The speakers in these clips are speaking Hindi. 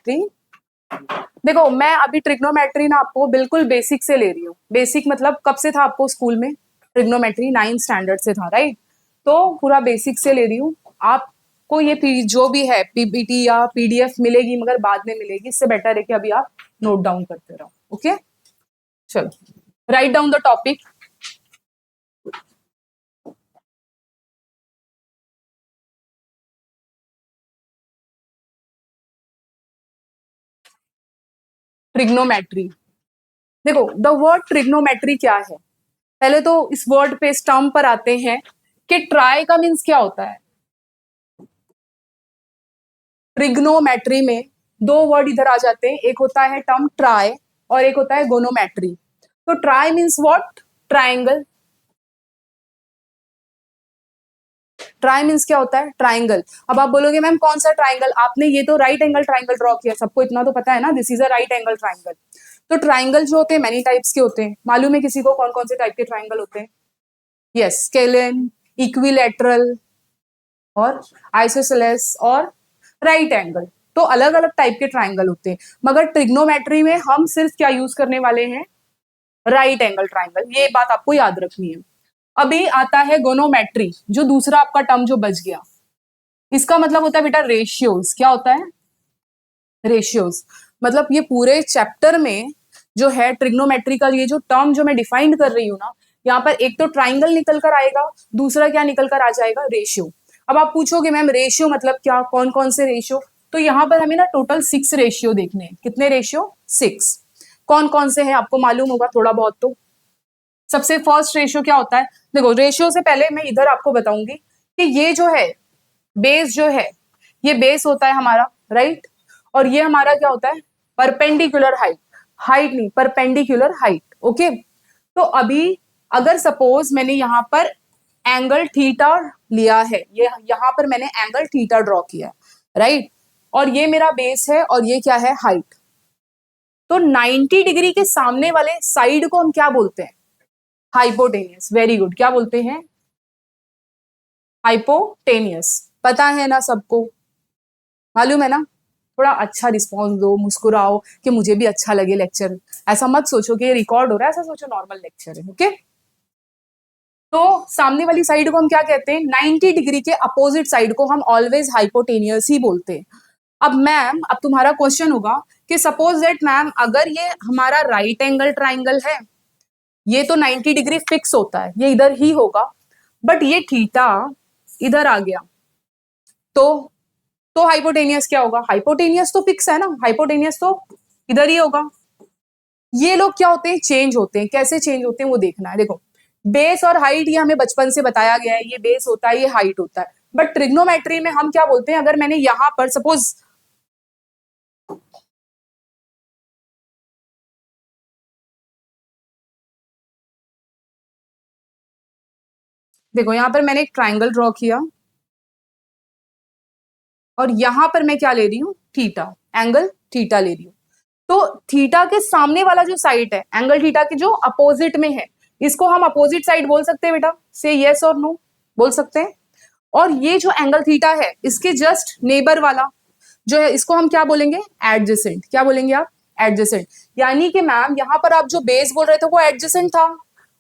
ट्रिग्नोमेट्री, देखो मैं अभी ट्रिग्नोमेट्री ना आपको बिल्कुल बेसिक से ले रही हूँ। बेसिक मतलब कब से था आपको स्कूल में? ट्रिग्नोमेट्री 9th स्टैंडर्ड से था, राइट? तो पूरा बेसिक से ले रही हूँ। आपको ये जो भी है पीपीटी या पीडीएफ मिलेगी, मगर बाद में मिलेगी। इससे बेटर है कि अभी आप नोट डाउन करते रहो। ओके, चलो write down the topic. Trigonometry, देखो द वर्ड ट्रिग्नोमेट्री क्या है? पहले तो इस वर्ड पे, इस टर्म पर आते हैं कि ट्राई का मीन्स क्या होता है। ट्रिग्नोमेट्री में दो वर्ड इधर आ जाते हैं, एक होता है टर्म ट्राई और एक होता है गोनोमेट्री। तो try means what? Triangle. Try means क्या होता है? ट्राइंगल। अब आप बोलोगे मैम कौन सा ट्राइंगल? आपने ये तो राइट एंगल ट्राइंगल ड्रॉ किया, सबको इतना तो पता है ना, this is a right angle triangle. तो ट्राइंगल जो होते हैं मैनी टाइप्स के होते हैं। मालूम है किसी को कौन कौन से टाइप के ट्राइंगल होते हैं? यस, स्केलेन, इक्विलैटरल और आइसोसेलेस और राइट एंगल। तो अलग अलग टाइप के ट्राइंगल होते हैं, मगर ट्रिग्नोमेट्री में हम सिर्फ क्या यूज करने वाले हैं? Right angle triangle. ये बात आपको याद रखनी है। अभी आता है गोनोमेट्री, जो दूसरा आपका टर्म जो बच गया। इसका मतलब होता है बेटा रेशियोज। क्या होता है? रेशियोज। मतलब ये पूरे चैप्टर में जो है ट्रिग्नोमेट्री का ये जो टर्म जो मैं डिफाइन कर रही हूँ ना, यहाँ पर एक तो ट्राइंगल निकल कर आएगा, दूसरा क्या निकल कर आ जाएगा? रेशियो। अब आप पूछोगे मैम रेशियो मतलब क्या, कौन कौन से रेशियो? तो यहाँ पर हमें ना टोटल 6 रेशियो देखने हैं। कितने रेशियो? 6। कौन कौन से हैं आपको मालूम होगा थोड़ा बहुत तो। सबसे फर्स्ट रेशियो क्या होता है? देखो रेशियो से पहले मैं इधर आपको बताऊंगी कि ये जो है बेस जो है, ये बेस होता है हमारा, राइट? और ये हमारा क्या होता है? Perpendicular height. हाइट नहीं, परपेंडिकुलर हाइट। ओके, तो अभी अगर सपोज मैंने यहाँ पर एंगल थीटा लिया है, ये यहाँ पर मैंने एंगल थीटा ड्रॉ किया, राइट? और ये मेरा बेस है और ये क्या है? हाइट। तो 90 डिग्री के सामने वाले साइड को हम क्या बोलते हैं? हाइपोटेनियस। वेरी गुड, क्या बोलते हैं? हाइपोटेनियस। पता है ना सबको? मालूम है ना? थोड़ा अच्छा रिस्पॉन्स दो, मुस्कुराओ कि मुझे भी अच्छा लगे लेक्चर। ऐसा मत सोचो कि ये रिकॉर्ड हो रहा है, ऐसा सोचो नॉर्मल लेक्चर है। ओके, तो सामने वाली साइड को हम क्या कहते हैं? 90 डिग्री के अपोजिट साइड को हम ऑलवेज हाइपोटेनियस ही बोलते हैं। अब मैम, अब तुम्हारा क्वेश्चन होगा कि सपोज दैट मैम अगर ये हमारा राइट एंगल ट्राइंगल है, ये तो 90 डिग्री फिक्स होता है, ये इधर ही होगा, बट ये थीटा इधर आ गया, तो हाइपोटेनियस क्या होगा? हाइपोटेनियस तो फिक्स है ना, हाइपोटेनियस तो इधर ही होगा। ये लोग क्या होते हैं? चेंज होते हैं। कैसे चेंज होते हैं वो देखना है। देखो बेस और हाइट ये हमें बचपन से बताया गया है, ये बेस होता है, ये हाइट होता है। बट ट्रिग्नोमेट्री में हम क्या बोलते हैं? अगर मैंने यहां पर सपोज, देखो यहां पर मैंने एक ट्राइंगल ड्रॉ किया और यहां पर मैं क्या ले रही हूँ? थीटा, एंगल थीटा ले रही हूँ। तो थीटा के सामने वाला जो साइड है, एंगल थीटा के जो अपोजिट में है, इसको हम अपोजिट साइड बोल सकते हैं बेटा? से यस और नो बोल सकते हैं। और ये जो एंगल थीटा है, इसके जस्ट नेबर वाला जो है, इसको हम क्या बोलेंगे? एडजेसेंट। क्या बोलेंगे आप? एडजेसेंट। यानी कि मैम यहाँ पर आप जो बेस बोल रहे थे वो एडजेसेंट था,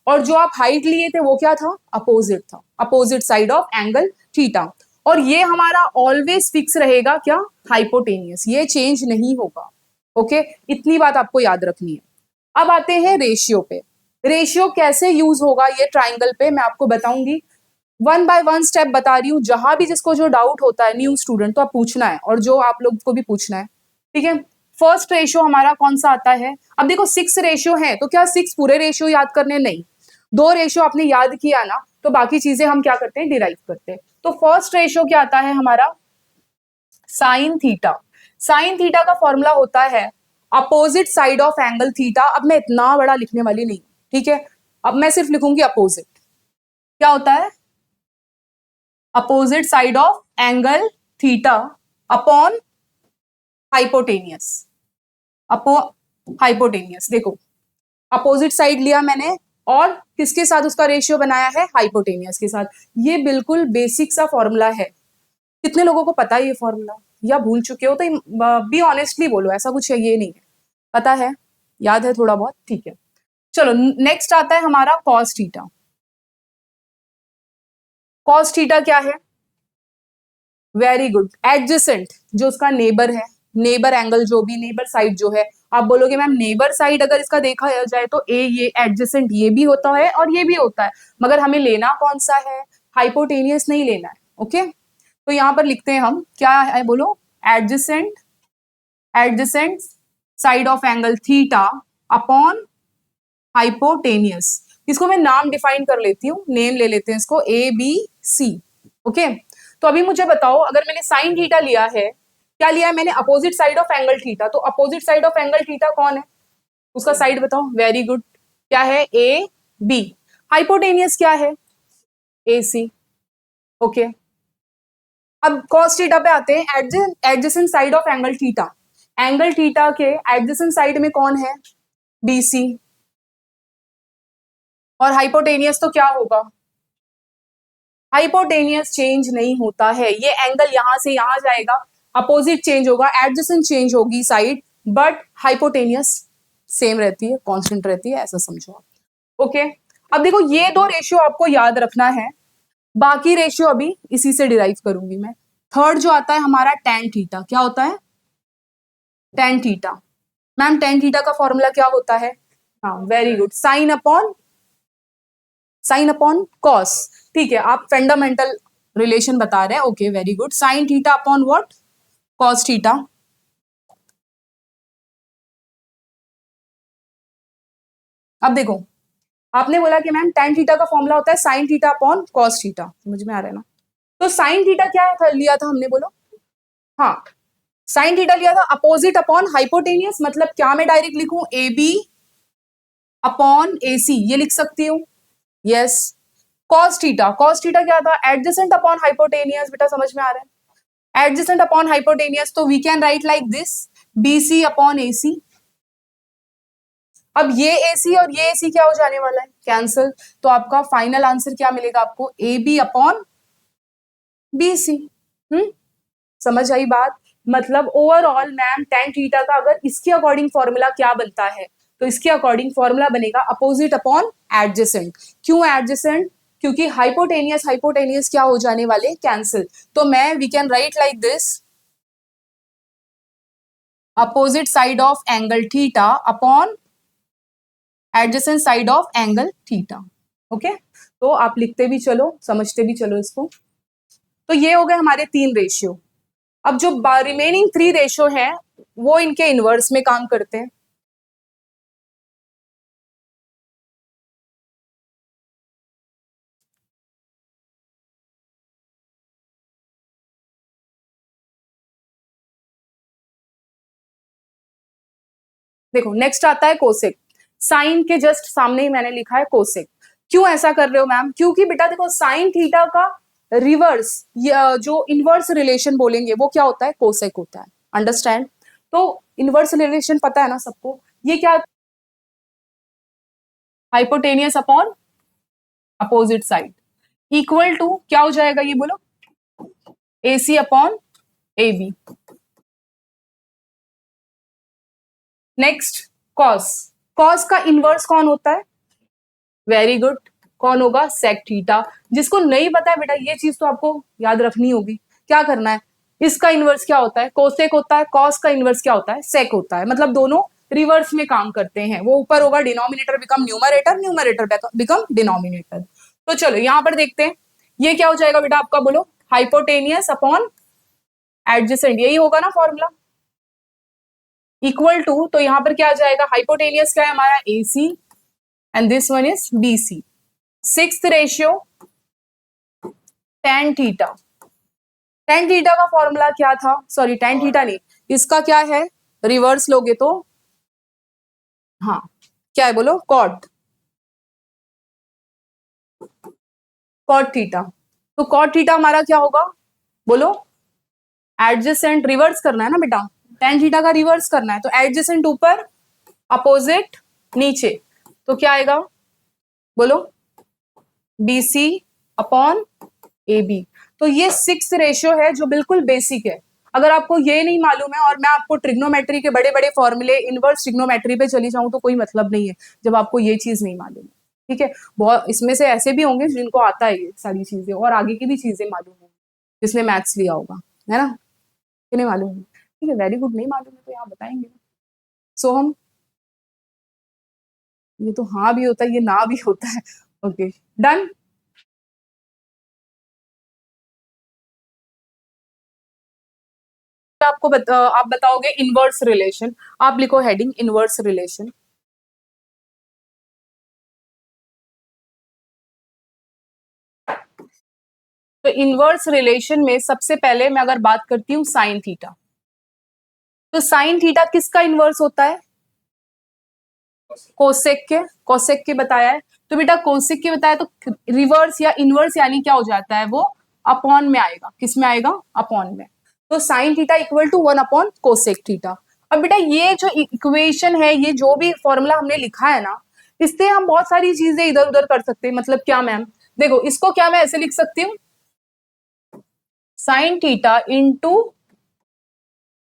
और जो आप हाइट लिए थे वो क्या था? अपोजिट था, opposite side of angle theta. और ये हमारा ऑलवेज फिक्स रहेगा, क्या? हाइपोटेनियस, ये चेंज नहीं होगा। ओके, इतनी बात आपको याद रखनी है। अब आते हैं रेशियो पे। रेशियो कैसे यूज होगा ये ट्राइंगल पे, मैं आपको बताऊंगी। वन बाय वन स्टेप बता रही हूँ। जहां भी जिसको जो डाउट होता है न्यू स्टूडेंट, तो आप पूछना है, और जो आप लोग को भी पूछना है, ठीक है? फर्स्ट रेशियो हमारा कौन सा आता है? अब देखो 6 रेशियो है, तो क्या 6 पूरे रेशियो याद करने? नहीं, 2 रेशियो आपने याद किया ना, तो बाकी चीजें हम क्या करते हैं? डिराइव करते हैं। तो फर्स्ट रेशियो क्या आता है हमारा? Sine theta. साइन थीटा का फॉर्मूला होता है opposite side of angle theta. अब मैं इतना बड़ा लिखने वाली नहीं, ठीक है? अब मैं सिर्फ लिखूंगी अपोजिट। क्या होता है? Opposite side of angle theta upon hypotenuse. Opp hypotenuse, देखो अपोजिट साइड लिया मैंने, और किसके साथ उसका रेशियो बनाया है? हाइपोटेनियस के साथ। ये बिल्कुल बेसिक सा फॉर्मूला है। कितने लोगों को पता है ये फॉर्मूला? या भूल चुके हो तो बी ऑनेस्टली बोलो, ऐसा कुछ है ये नहीं है, पता है, याद है थोड़ा बहुत, ठीक है। चलो नेक्स्ट आता है हमारा कॉस थीटा। कॉस थीटा क्या है? वेरी गुड, एडजेसेंट, जो उसका नेबर है, नेबर एंगल जो भी, नेबर साइड जो है, आप बोलोगे मैम नेबर साइड अगर इसका देखा जाए तो ए, ये एडजेसेंट ये भी होता है और ये भी होता है, मगर हमें लेना कौन सा है? हाइपोटेनियस नहीं लेना है, ओके। तो यहां पर लिखते हैं हम, क्या है बोलो? Adjacent, adjacent side of angle theta upon hypotenuse. इसको मैं नाम डिफाइन कर लेती हूँ, नेम ले लेते हैं इसको, ए बी सी, ओके। तो अभी मुझे बताओ, अगर मैंने साइन थीटा लिया है, क्या लिया है मैंने? Opposite side of angle theta, तो opposite side of angle theta कौन है? उसका साइड बताओ। वेरी गुड, क्या है? A B. हाइपोटेनियस क्या है? A C, okay. अब कॉस थीटा पे आते हैं, adjacent side of angle theta, angle theta के एडजेसेंट साइड में कौन है? B C. और हाइपोटेनियस तो क्या होगा? हाइपोटेनियस चेंज नहीं होता है, ये एंगल यहां से यहां जाएगा, अपोजिट चेंज होगा, एडजेसेंट चेंज होगी साइड, बट हाइपोटेनियस सेम रहती है, कांस्टेंट रहती है, ऐसा समझो आप, ओके। अब देखो ये दो रेशियो आपको याद रखना है, बाकी रेशियो अभी इसी से डिराइव करूंगी मैं। थर्ड जो आता है हमारा टेन थीटा, क्या होता है? Tan theta. Ma'am tan theta का फॉर्मूला क्या होता है? हाँ very good, sine upon cos, ठीक है, आप फंडामेंटल रिलेशन बता रहे हैं, okay very good. Sine theta upon what? Cos theta. अब देखो, आपने बोला कि मैम टेन थीटा का फॉर्मूला होता है sine theta upon cos theta, समझ में आ रहा है ना? तो साइन थीटा क्या था, लिया था हमने, बोलो। हाँ, साइन थीटा लिया था अपोजिट अपॉन हाइपोटेनियस, मतलब क्या मैं डायरेक्ट लिखूं? ए बी अपॉन ए सी, ये लिख सकती हूँ, yes. Cos theta, cos theta क्या था? एडजेसेंट अपॉन हाइपोटेनियस, बेटा समझ में आ रहा है? एडजेसेंट अपॉन हाइपोटेनियस, तो we can write like this, B C upon A C. अब ये AC और ये AC क्या हो जाने वाला है? कैंसिल। तो आपका फाइनल आंसर क्या मिलेगा आपको? A B upon B C. समझ आई बात? मतलब ओवरऑल मैम टेन थीटा का अगर इसके अकॉर्डिंग फॉर्मूला क्या बनता है, तो इसके अकॉर्डिंग फॉर्मूला बनेगा अपोजिट अपॉन एडजेसेंट। क्यों एडजेसेंट? क्योंकि हाइपोटेनियस हाइपोटेनियस क्या हो जाने वाले? कैंसिल। तो मैं we can write like this, opposite side of angle theta upon adjacent side of angle theta, okay. तो आप लिखते भी चलो, समझते भी चलो इसको। तो ये हो गए हमारे तीन रेशियो। अब जो रिमेनिंग थ्री रेशियो हैं वो इनके इनवर्स में काम करते हैं। देखो नेक्स्ट आता है कोसेक। साइन के जस्ट सामने ही मैंने लिखा है कोसेक। क्यों ऐसा कर रहे हो मैम? क्योंकि बेटा देखो साइन थीटा का रिवर्स, जो इनवर्स रिलेशन बोलेंगे वो क्या होता है? कोसेक होता है, अंडरस्टैंड? तो इनवर्स रिलेशन पता है ना सबको, ये क्या? Hypotenuse upon opposite side equal to क्या हो जाएगा ये बोलो? AC upon AB। Next cos, cos का इनवर्स कौन होता है? वेरी गुड, कौन होगा? Sec theta. जिसको नहीं पता है बेटा ये चीज तो आपको याद रखनी होगी, क्या करना है? इसका इनवर्स क्या होता है? कोसेक होता है। कॉस का इनवर्स क्या होता है? सेक होता है। मतलब दोनों रिवर्स में काम करते हैं, वो ऊपर होगा denominator become numerator, numerator become denominator. तो चलो यहां पर देखते हैं, ये क्या हो जाएगा बेटा आपका, बोलो? हाइपोटेनियस अपॉन एडजेसेंट, यही होगा ना फॉर्मूला, इक्वल टू, तो यहां पर क्या आ जाएगा? हाइपोटेनियस क्या है हमारा? AC and this one is BC। Sixth ratio tan theta. Tan theta का फॉर्मूला क्या था? सॉरी टेन थीटा नहीं, इसका क्या है? रिवर्स लोगे तो हाँ, क्या है बोलो? Cot, cot theta. तो कॉट थीटा हमारा क्या होगा बोलो? एडजेसेंट, रिवर्स करना है ना बेटा, टेन थीटा का रिवर्स करना है, तो एडजेसेंट ऊपर, अपोजिट नीचे, तो क्या आएगा बोलो? BC upon AB। तो ये सिक्स रेशियो है जो बिल्कुल बेसिक है, अगर आपको ये नहीं मालूम है और मैं आपको ट्रिग्नोमेट्री के बड़े बड़े फॉर्मूले इनवर्स ट्रिग्नोमेट्री पे चली जाऊं तो कोई मतलब नहीं है जब आपको ये चीज नहीं मालूम है। ठीक है, बहुत इसमें से ऐसे भी होंगे जिनको आता है ये सारी चीजें और आगे की भी चीजें मालूम है जिसने मैथ्स लिया होगा, है ना, कि नहीं मालूम है? ठीक है, वेरी गुड, नहीं मालूम है तो यहाँ बताएंगे। सो हम ये तो हाँ भी होता है, ये ना भी होता है। Okay, done. आप बताओगे इनवर्स रिलेशन, आप लिखो हेडिंग इनवर्स रिलेशन। तो इनवर्स रिलेशन में सबसे पहले मैं अगर बात करती हूँ साइन थीटा, तो साइन थीटा किसका इनवर्स होता है? कोसेक के। कोसेक के बताया है, तो बेटा कोसेक के बताया तो रिवर्स या इनवर्स यानी क्या हो जाता है वो अपॉन में आएगा, किस में आएगा? अपॉन में। तो sine theta equal to 1 upon cosec theta. अब बेटा ये जो इक्वेशन है, ये जो भी फॉर्मूला हमने लिखा है ना, इससे हम बहुत सारी चीजें इधर उधर कर सकते हैं। मतलब क्या मैम? देखो इसको क्या मैं ऐसे लिख सकती हूँ, sine theta into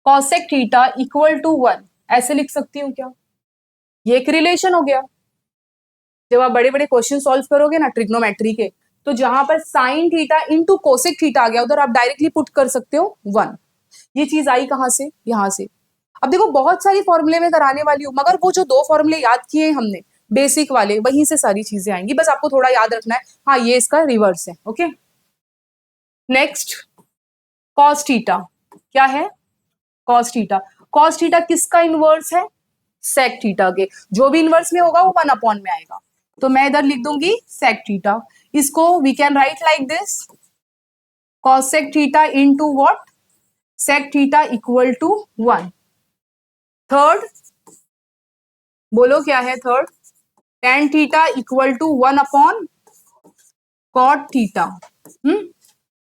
cosec theta equal to 1, ऐसे लिख सकती हूँ क्या? ये एक रिलेशन हो गया। जब आप बड़े बड़े क्वेश्चन सॉल्व करोगे ना ट्रिग्नोमेट्री के, तो जहां पर sine theta into cosec theta आ गया उधर आप डायरेक्टली पुट कर सकते हो 1। ये चीज आई कहां से? यहां से। अब देखो बहुत सारी फॉर्मूले में कराने वाली हूँ, मगर वो जो 2 फॉर्मूले याद किए हमने बेसिक वाले, वहीं से सारी चीजें आएंगी, बस आपको थोड़ा याद रखना है। हाँ, ये इसका रिवर्स है। Okay, next cos theta. क्या है? Cos theta. कॉस थीटा किसका इनवर्स है? सेक थीटा के। जो भी इनवर्स में होगा वो 1 अपॉन में आएगा, तो मैं इधर लिख दूंगी सेक थीटा। इसको we can write like this, cosec theta into what? Sec theta equal to 1। Third, बोलो क्या है third? Tan theta equal to 1 upon cot theta.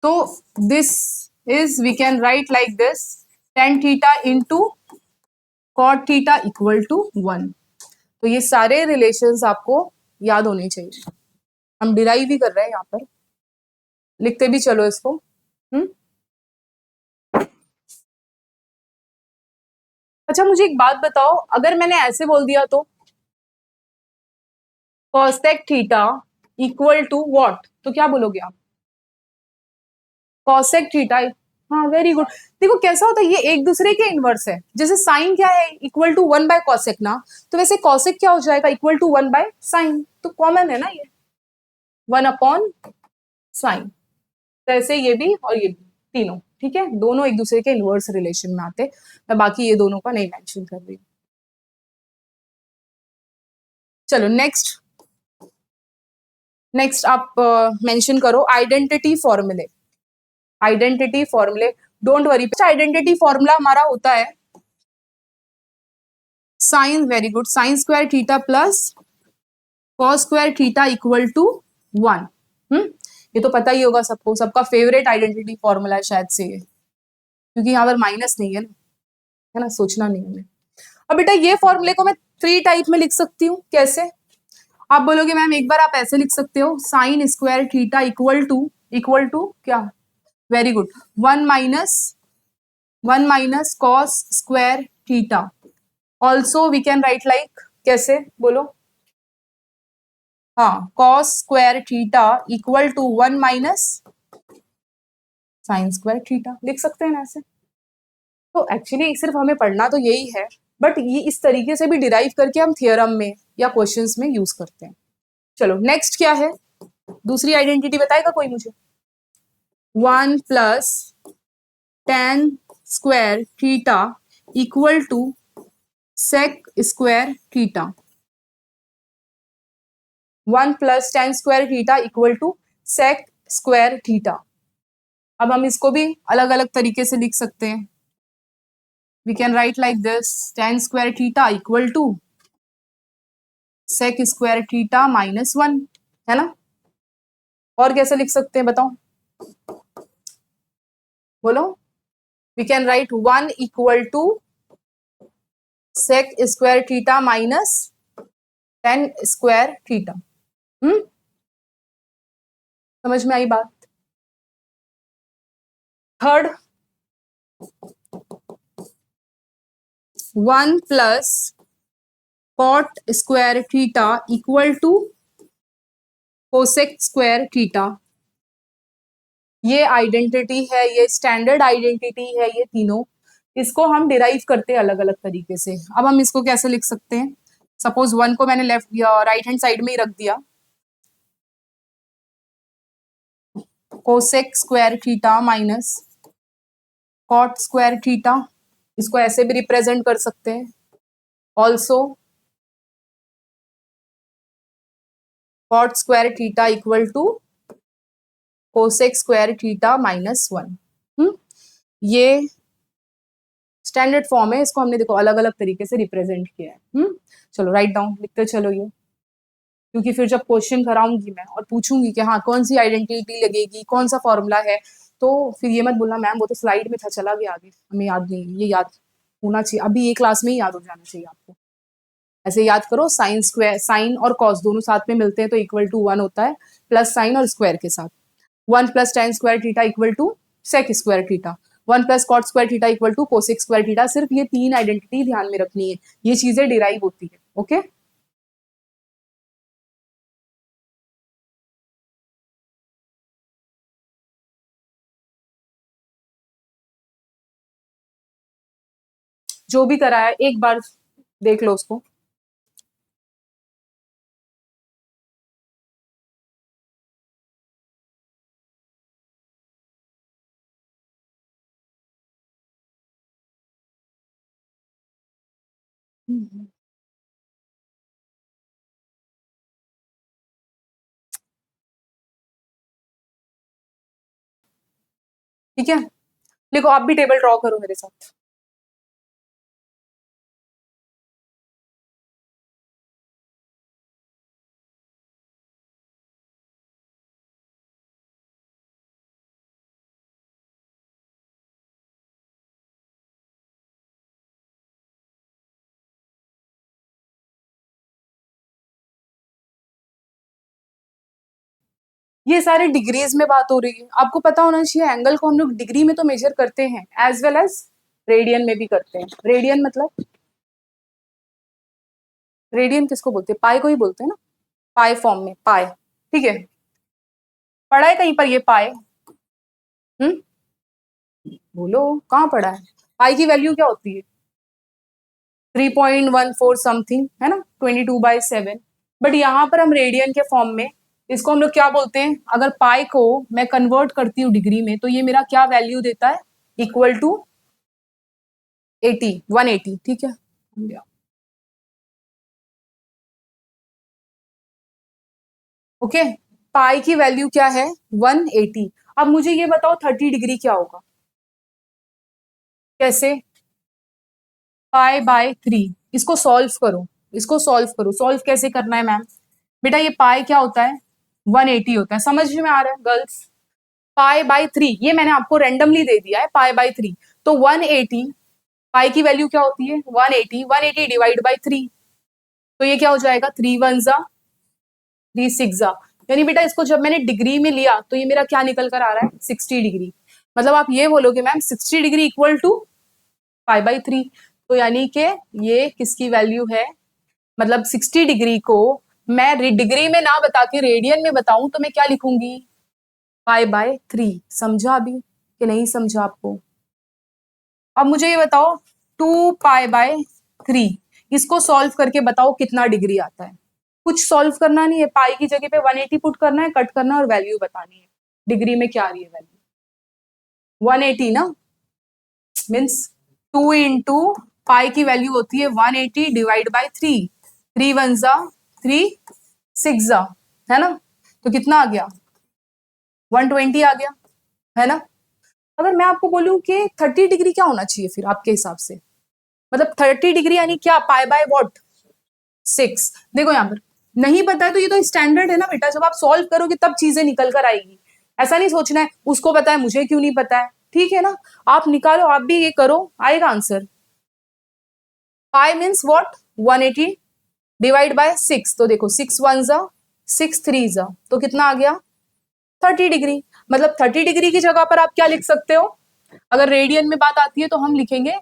तो this is we can write like this, tan theta into cot theta equal to 1। तो ये सारे रिलेशंस आपको याद होने चाहिए। हम डिराइव ही कर रहे हैं यहाँ पर, लिखते भी चलो इसको। हम्म। अच्छा मुझे एक बात बताओ, अगर मैंने ऐसे बोल दिया तो cosec theta equal to what, तो क्या बोलोगे आप? Cosec theta. हाँ वेरी गुड। देखो कैसा होता है, ये एक दूसरे के इनवर्स है। जैसे साइन क्या है? इक्वल टू 1 बाय कॉसेक ना, तो वैसे कॉसेक क्या हो जाएगा? Equal to 1 by sine. तो कॉमन है ना ये, 1 अपॉन साइन। तो ऐसे ये भी और ये भी, तीनों ठीक है, दोनों एक दूसरे के इनवर्स रिलेशन में आते। मैं बाकी ये दोनों का नहीं मेंशन कर रही हूँ। चलो नेक्स्ट, नेक्स्ट आप मेंशन करो आइडेंटिटी फॉर्मूले। आइडेंटिटी फॉर्मूले, डोंट वरी। आइडेंटिटी फॉर्मूला हमारा होता है sine, very good, sine square theta plus cos square theta equal to 1। ये तो पता ही होगा सबको, सबका फेवरेट आइडेंटिटी फॉर्मूला है शायद से ये, क्योंकि यहाँ पर माइनस नहीं है ना, है ना, सोचना नहीं है। अब बेटा ये फॉर्मूले को मैं 3 टाइप में लिख सकती हूँ। कैसे? आप बोलोगे मैम एक बार आप ऐसे लिख सकते हो, sine square theta equal to क्या? Very good, 1 minus cos square theta. Also we can write like, कैसे बोलो? हाँ, cos square theta equal to 1 minus sine square theta, लिख सकते हैं ना ऐसे। तो एक्चुअली सिर्फ हमें पढ़ना तो यही है, बट ये इस तरीके से भी डिराइव करके हम थियरम में या क्वेश्चंस में यूज करते हैं। चलो नेक्स्ट क्या है? दूसरी आइडेंटिटी बताएगा कोई मुझे? 1 plus tan square theta equal to sec square theta. 1 plus tan square theta equal to sec square theta. अब हम इसको भी अलग अलग तरीके से लिख सकते हैं। We can write like this, tan square theta equal to sec square theta minus 1, है ना? और कैसे लिख सकते हैं बताओ, बोलो? We can write 1 equal to sec square theta minus tan square theta. समझ में आई बात? Third, 1 plus cot square theta equal to cosec square theta. ये आइडेंटिटी है, ये स्टैंडर्ड आइडेंटिटी है, ये तीनों। इसको हम डिराइव करते हैं अलग अलग तरीके से। अब हम इसको कैसे लिख सकते हैं? सपोज 1 को मैंने लेफ्ट या राइट हैंड साइड में ही रख दिया, cosec square theta minus cot square theta. इसको ऐसे भी रिप्रेजेंट कर सकते हैं, also cot square theta equal to cosec square theta minus 1। ये स्टैंडर्ड फॉर्म है, इसको हमने देखो अलग अलग तरीके से रिप्रेजेंट किया है। चलो राइट डाउन लिखते चलो ये, क्योंकि फिर जब क्वेश्चन कराऊंगी मैं और पूछूंगी कि हाँ कौन सी आइडेंटिटी लगेगी, कौन सा फॉर्मूला है, तो फिर ये मत बोलना मैम वो तो स्लाइड में था, चला गया आगे, हमें याद नहीं। ये याद होना चाहिए, अभी ये क्लास में ही याद हो जाना चाहिए आपको। ऐसे याद करो, साइन स्क्वायर, साइन और कॉस दोनों साथ में मिलते हैं तो इक्वल टू 1 होता है, प्लस साइन और स्क्वायर के साथ। 1 plus tan square theta equal to sec square theta. 1 plus cot square theta equal to cosec square theta. सिर्फ ये 3 आइडेंटिटी ध्यान में रखनी है, ये चीजें डिराइव होती है। ओके, जो भी करा है एक बार देख लो उसको। ठीक है, देखो आप भी टेबल ड्रॉ करो मेरे साथ। ये सारे डिग्रीज में बात हो रही है, आपको पता होना चाहिए एंगल को हम लोग डिग्री में तो मेजर करते हैं, एज वेल एज रेडियन में भी करते हैं। रेडियन मतलब, रेडियन किसको बोलते हैं? पाई को ही बोलते हैं ना, पाई फॉर्म में पाई। ठीक है, पढ़ा है कहीं पर ये पाई? हम्म, बोलो कहाँ पढ़ा है? पाई की वैल्यू क्या होती है? 3.14 समथिंग है ना, 22/7। बट यहाँ पर हम रेडियन के फॉर्म में इसको हम लोग क्या बोलते हैं? अगर पाई को मैं कन्वर्ट करती हूँ डिग्री में तो ये मेरा क्या वैल्यू देता है? Equal to 80, 180। ठीक है, ओके। पाई की वैल्यू क्या है? 180। अब मुझे ये बताओ 30 डिग्री क्या होगा? कैसे? Pi by 3। इसको सॉल्व करो, इसको सॉल्व करो। सॉल्व कैसे करना है मैम? बेटा ये पाई क्या होता है? 180 होता है। समझ में आ रहा है गर्ल्स? पाई बाय 3 ये मैंने आपको रैंडमली दे दिया है, पाई बाय 3। तो 180, पाई की वैल्यू क्या होती है? 180। 180 डिवाइड बाय 3, तो ये क्या हो जाएगा? 3 1 जा 3 6 जा। यानी बेटा इसको जब मैंने डिग्री में लिया तो ये मेरा क्या निकल कर आ रहा है? 60 डिग्री। मतलब आप ये बोलोगे ma'am 60 degree equal to pi by 3। तो यानी कि ये किसकी वैल्यू है? मतलब 60 डिग्री को मैं डिग्री में ना बता के रेडियन में बताऊं तो मैं क्या लिखूंगी? Pi by 3। समझा अभी कि नहीं समझा आपको? अब मुझे ये बताओ 2 पाई बाय 3, इसको सॉल्व करके बताओ कितना डिग्री आता है? कुछ सॉल्व करना नहीं है, पाई की जगह पे 180 पुट करना है, कट करना है और वैल्यू बतानी है। डिग्री में क्या आ रही है वैल्यू? 180 ना, मीन्स 2 इंटू पाई की वैल्यू होती है 180 डिवाइड बाई 3। 3 1 जा 3 6 जा, है ना? तो कितना आ गया? 120 आ गया, है ना? अगर मैं आपको बोलूं कि 30 डिग्री क्या होना चाहिए फिर आपके हिसाब से? मतलब 30 डिग्री यानी क्या? पाई बाय व्हाट? 6। देखो यहाँ पर नहीं पता है तो ये तो स्टैंडर्ड है ना बेटा, जब आप सॉल्व करोगे तब चीजें निकल कर आएगी। ऐसा नहीं सोचना है उसको पता है मुझे क्यों नहीं पता है। ठीक है ना, आप निकालो, आप भी ये करो, आएगा answer. Pi means what? 180 divide by 6। तो देखो 6 1 जा 6 3 जा, तो कितना आ गया? 30 डिग्री। मतलब 30 डिग्री की जगह पर आप क्या लिख सकते हो? अगर रेडियन में बात आती है तो हम लिखेंगे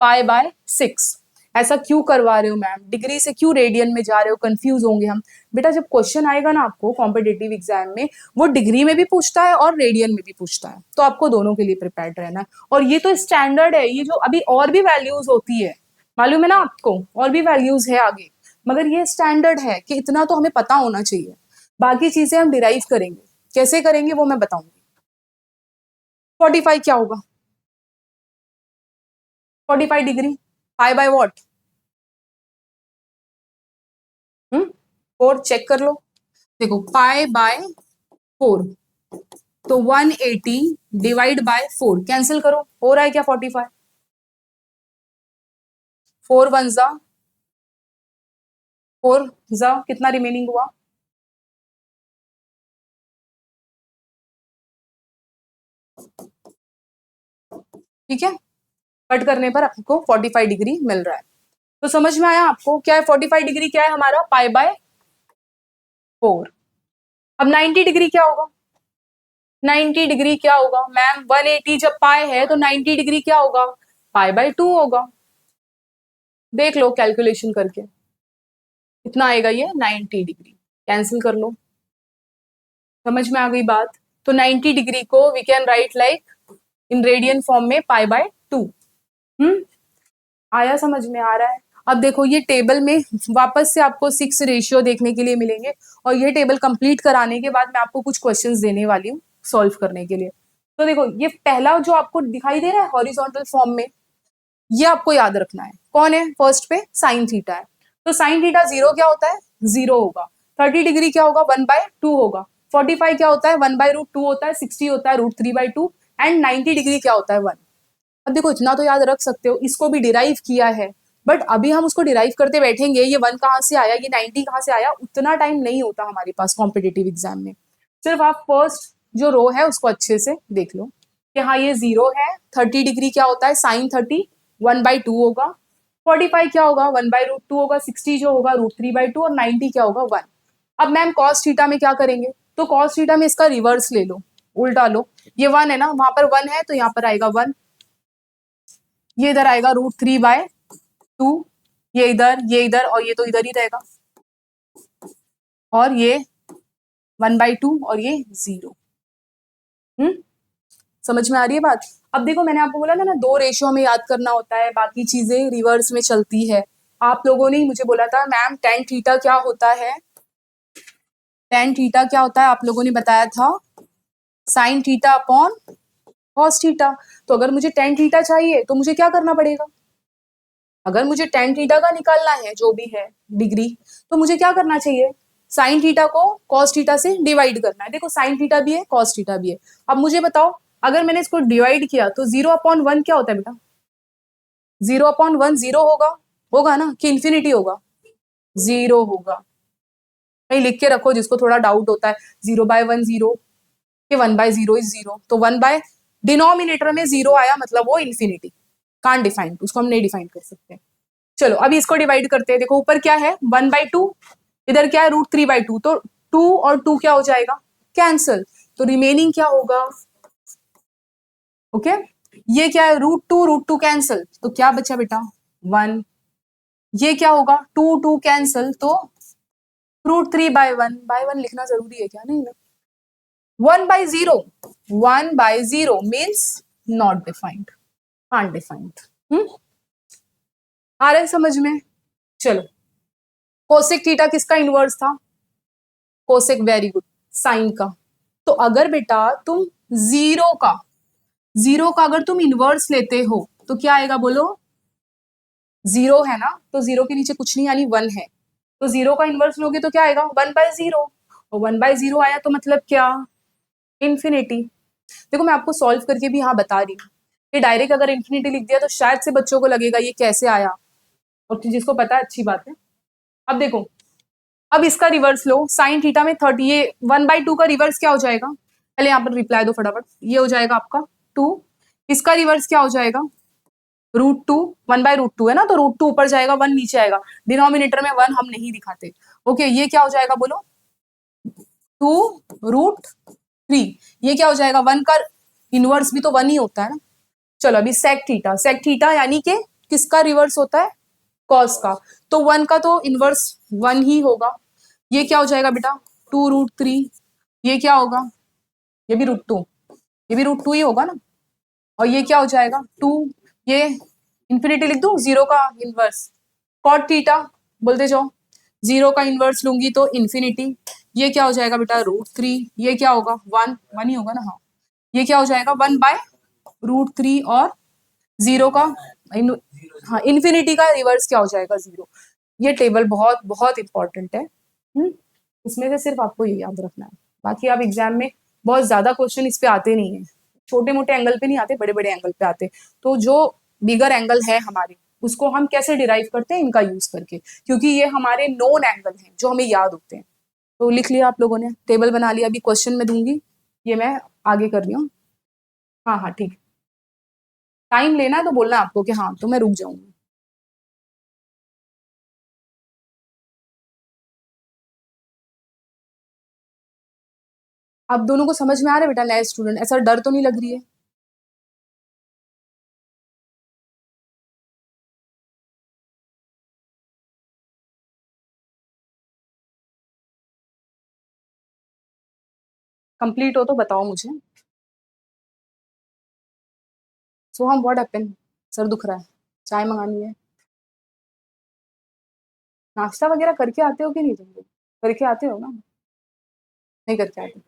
π/6। ऐसा क्यों करवा रहे हो मैम, डिग्री से क्यों रेडियन में जा रहे हो, कंफ्यूज होंगे हम। बेटा जब क्वेश्चन आएगा ना आपको कॉम्पिटेटिव एग्जाम में, वो डिग्री में भी पूछता है और रेडियन में भी पूछता है, तो आपको दोनों के लिए प्रिपेयर्ड रहना है। और ये तो स्टैंडर्ड है, ये जो अभी और भी वैल्यूज होती है, मालूम है ना आपको, और भी वैल्यूज है आगे, मगर ये स्टैंडर्ड है कि इतना तो हमें पता होना चाहिए। बाकी चीजें हम डिराइव करेंगे, कैसे करेंगे वो मैं बताऊंगी। 45 क्या होगा, 45 degree pi by what, 4 check कर लो। देखो π/4, तो 180 डिवाइड बाय 4, कैंसिल करो, हो रहा है क्या 45, 4 1 जा 4 जा, कितना रिमेनिंग हुआ, ठीक है। कट करने पर आपको 45 डिग्री मिल रहा है। तो समझ में आया आपको क्या है 45 डिग्री, क्या है हमारा π/4। अब 90 डिग्री क्या होगा, 90 डिग्री क्या होगा मैम, 180 जब पाई है तो 90 डिग्री क्या होगा, π/2 होगा। देख लो कैलकुलेशन करके, कितना आएगा ये 90 डिग्री, कैंसिल कर लो। समझ में आ गई बात। तो 90 डिग्री को we can write like in radian form में π/2। आया, समझ में आ रहा है। अब देखो ये टेबल में वापस से आपको 6 रेशियो देखने के लिए मिलेंगे, और ये टेबल कंप्लीट कराने के बाद मैं आपको कुछ क्वेश्चंस देने वाली हूँ सॉल्व करने के लिए। तो देखो ये पहला जो आपको दिखाई दे रहा है हॉरिजॉन्टल फॉर्म में, ये आपको याद रखना है। कौन है फर्स्ट पे, साइन थीटा है। तो साइन थीटा 0 क्या होता है, 0 होगा। 30 डिग्री क्या होगा, 1/2 होगा। 45 क्या होता है, 1/√2 होता है। 60 होता है √3/2। एंड 90 डिग्री क्या होता है, 1। अब देखो इतना तो याद रख सकते हो, इसको भी डिराइव किया है, बट अभी हम उसको डिराइव करते बैठेंगे, ये 1 कहाँ से आया, ये 90 कहाँ से आया, उतना टाइम नहीं होता हमारे पास कॉम्पिटेटिव एग्जाम में। सिर्फ आप फर्स्ट जो रो है उसको अच्छे से देख लो कि हाँ ये 0 है। 30 डिग्री क्या होता है, साइन 30 1/2 होगा। 45 क्या होगा, 1/√2 होगा। 60 जो होगा √3/2, और 90 क्या होगा, 1। अब मैम कॉस थीटा में क्या करेंगे, तो कॉस थीटा में इसका रिवर्स ले लो, उल्टा लो। ये 1 है ना, वहां पर 1 है तो यहाँ पर आएगा 1, ये इधर आएगा √3/2, ये इधर और ये तो इधर ही रहेगा, और ये 1/2 और ये 0। समझ में आ रही है बात। अब देखो मैंने आपको बोला था ना 2 रेशियो में याद करना होता है, बाकी चीजें रिवर्स में चलती है। आप लोगों ने मुझे बोला था मैम tan थीटा क्या होता है, tan थीटा क्या होता है, आप लोगों ने बताया था sin theta upon cos theta. तो अगर मुझे tan थीटा चाहिए तो मुझे क्या करना पड़ेगा, अगर मुझे tan थीटा का निकालना है जो भी है डिग्री, तो मुझे क्या करना चाहिए, sin थीटा को cos थीटा से डिवाइड करना है। देखो sin थीटा भी है cos थीटा भी है। अब मुझे बताओ अगर मैंने इसको डिवाइड किया तो 0/1 क्या होता है बेटा, 0/1 0 होगा, होगा ना, कि इंफिनिटी होगा, 0 होगा। कहीं लिख के रखो जिसको थोड़ा डाउट होता है, 0/1 0 कि 1/0 इज 0, तो 1 डिनोमिनेटर में 0 आया मतलब वो इंफिनिटी, कांट डिफाइन, उसको हम नहीं डिफाइन कर सकते। चलो अभी इसको डिवाइड करते हैं। देखो ऊपर क्या है 1/2, इधर क्या है √3/2, तो 2 और 2 क्या हो जाएगा, कैंसल, तो रिमेनिंग क्या होगा, ओके। ये क्या है √2 कैंसल, तो क्या बचा बेटा 1। ये क्या होगा 2 2 कैंसल, तो √3/1 लिखना जरूरी है क्या, नहीं ना। 1/0, 1/0 मीन्स नॉट डिफाइंड, अनडिफाइंड। आ रहा है समझ में। चलो कोसेक थीटा किसका इनवर्स था, कोसेक, वेरी गुड, साइन का। तो अगर बेटा तुम जीरो का अगर तुम इनवर्स लेते हो तो क्या आएगा बोलो, 0 है ना, तो 0 के नीचे कुछ नहीं यानी 1 है, तो 0 का इनवर्स लोगे तो क्या आएगा 1/0, और 1/0 आया तो मतलब क्या, इंफिनिटी। देखो मैं आपको सॉल्व करके भी यहाँ बता रही हूँ कि डायरेक्ट अगर इंफिनिटी लिख दिया तो शायद से बच्चों को लगेगा ये कैसे आया, और जिसको पता है अच्छी बात है। अब देखो अब इसका रिवर्स लो, साइन थीटा में 30, ये 1/2 का रिवर्स क्या हो जाएगा, पहले यहाँ पर रिप्लाई दो फटाफट, ये हो जाएगा आपका 2, इसका रिवर्स क्या हो जाएगा √2, 1/√2 है ना, तो √2 ऊपर जाएगा 1 नीचे आएगा, डिनोमिनेटर में 1 हम नहीं दिखाते, ओके। ये क्या हो जाएगा बोलो 2 √3, ये क्या हो जाएगा 1 का इनवर्स भी तो 1 ही होता है ना, चलो अभी सेक थीटा यानी कि किसका रिवर्स होता है, कॉस का, तो 1 का तो इनवर्स 1 ही होगा। ये क्या हो जाएगा बेटा, 2√3, ये क्या होगा, ये भी √2, ये भी √2 ही होगा ना, और ये क्या हो जाएगा 2, ये इंफिनिटी लिख दूं, 0 का इनवर्स कॉट थीटा, बोलते जाओ, 0 का इनवर्स लूंगी तो इन्फिनिटी, ये क्या हो जाएगा बेटा √3, ये क्या होगा 1 ही होगा ना, हाँ, ये क्या हो जाएगा 1/√3, और 0 का हाँ इन्फिनिटी का रिवर्स क्या हो जाएगा 0। ये टेबल बहुत बहुत इंपॉर्टेंट है। इसमें से सिर्फ आपको ये याद रखना है, बाकी आप एग्जाम में बहुत ज्यादा क्वेश्चन इस पे आते नहीं है, छोटे मोटे एंगल पे नहीं आते, बड़े बड़े एंगल पे आते। तो जो बिगर एंगल है हमारे, उसको हम कैसे डिराइव करते हैं, इनका यूज करके, क्योंकि ये हमारे नोन एंगल हैं जो हमें याद होते हैं। तो लिख लिया आप लोगों ने, टेबल बना लिया, अभी क्वेश्चन में दूंगी, ये मैं आगे कर रही हूँ। हाँ हाँ ठीक है, टाइम लेना है तो बोलना है आपको कि हाँ, तो मैं रुक जाऊंगी। आप दोनों को समझ में आ रहा है बेटा, नए स्टूडेंट, ऐसा डर तो नहीं लग रही है? कंप्लीट हो तो बताओ मुझे। सो हम व्हाट हैपन, सर दुख रहा है, चाय मंगानी है, नाश्ता वगैरह करके आते हो कि नहीं, तुम लोग करके आते हो ना, नहीं करके आते?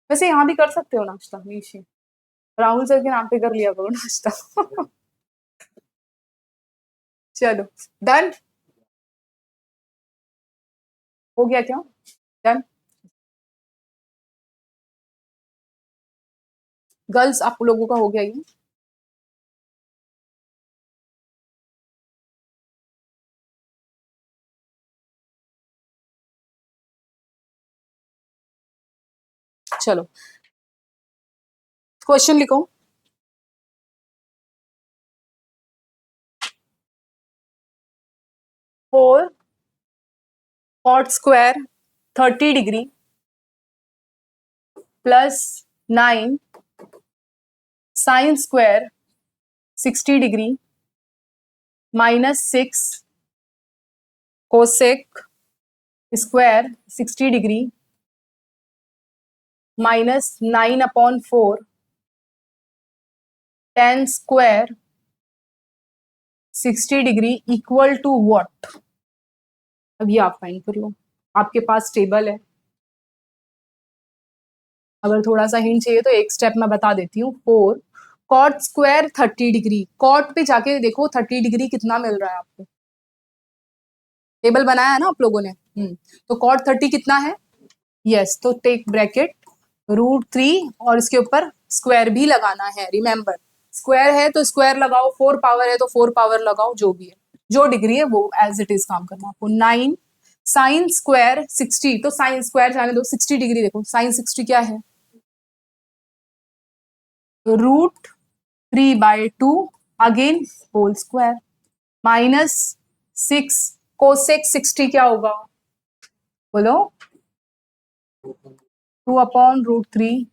वैसे यहाँ भी कर सकते हो नाश्ता, नीचे राहुल सर के नाम पे कर लिया करो नाश्ता। चलो डन, हो गया क्या, डन। गर्ल्स आप लोगों का हो गया ये, चलो क्वेश्चन लिखो। 4 cot square 30 degree plus 9 sine square 60 degree -6 cosec square 60 degree -9/4 tan square 60 degree equal to what. अब ये आप फाइंड कर लो, आपके पास टेबल है, अगर थोड़ा सा हिंट चाहिए तो एक स्टेप मैं बता देती हूँ। 4 कॉट स्क्वायर 30 डिग्री, कॉट पे जाके देखो 30 डिग्री कितना मिल रहा है आपको, टेबल बनाया है ना आप लोगों ने। तो कॉट 30 कितना है, यस, तो टेक ब्रैकेट √3 और इसके ऊपर स्क्वायर भी लगाना है, रिमेंबर स्क्वायर है तो स्क्वायर लगाओ, 4 पावर है तो 4 पावर लगाओ, जो भी है, जो डिग्री है वो एज इट इज काम करना आपको। 9 साइन स्क्वायर 60, तो साइन स्क्वायर जाने दो, 60 डिग्री देखो, साइन 60 क्या है, √3/2 अगेन होल स्क्वायर -6 कोसेक 60 क्या होगा, बोलो, 2/√3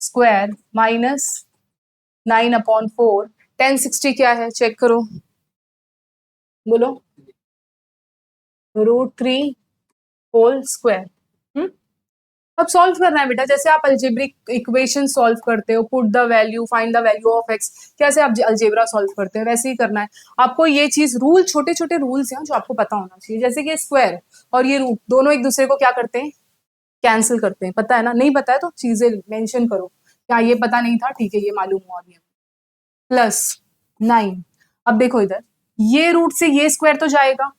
स्क्वायर -9/4 tan 60 क्या है, चेक करो, बोलो, √3 होल स्क्वायर। अब सॉल्व करना है बेटा, जैसे आप अल्जेब्रिक इक्वेशन सॉल्व करते हो, put the value, find the value of x, कैसे आप अलजेब्रा सॉल्व करते हो वैसे ही करना है आपको। ये चीज रूल, छोटे छोटे रूल्स हैं जो आपको पता होना चाहिए, जैसे कि स्क्वायर और ये रूट दोनों एक दूसरे को क्या करते हैं, कैंसिल करते हैं, पता है ना, नहीं पता है तो चीजें मेंशन करो, क्या ये पता नहीं था, ठीक है ये मालूम हुआ अभी, +9। अब देखो इधर, ये रूट से ये स्क्वायर तो जाएगा,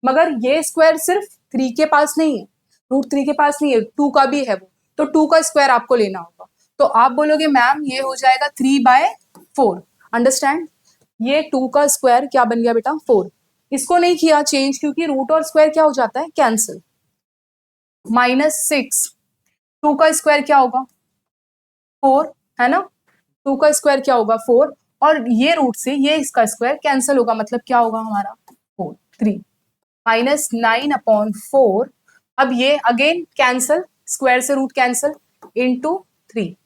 मगर ये स्क्वायर सिर्फ 3 के पास नहीं है, √3 के पास नहीं है, 2 का भी है वो, तो 2 का स्क्वायर आपको लेना होगा। तो आप बोलोगे मैम ये हो जाएगा 3/4, अंडरस्टैंड, ये 2 का स्क्वायर क्या बन गया बेटा 4, इसको नहीं किया चेंज क्योंकि रूट और स्क्वायर क्या हो जाता है, कैंसिल, -6, 2 का स्क्वायर क्या होगा 4, है ना, 2 का स्क्वायर क्या होगा 4, और ये रूट से ये इसका स्क्वायर कैंसिल होगा, मतलब क्या होगा हमारा 4, 3 -9/4, अब ये अगेन कैंसल, स्क्वायर से रूट कैंसल, इंटू 3।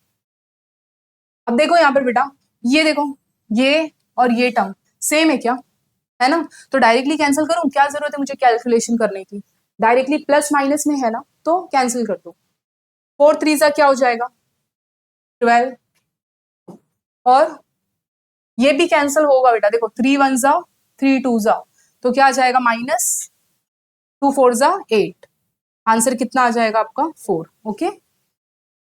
अब देखो यहाँ पर बेटा, ये देखो, ये और ये टर्म सेम है क्या, है ना, तो डायरेक्टली कैंसिल करूं, क्या जरूरत है मुझे कैलकुलेशन करने की, डायरेक्टली प्लस माइनस में है ना, तो कैंसिल कर दो। 4 3 सा क्या हो जाएगा 12, और ये भी कैंसिल होगा बेटा, देखो 3 1 जा 3 2 जा, तो क्या आ जाएगा -2 4 जा 8, आंसर कितना आ जाएगा आपका 4। ओके,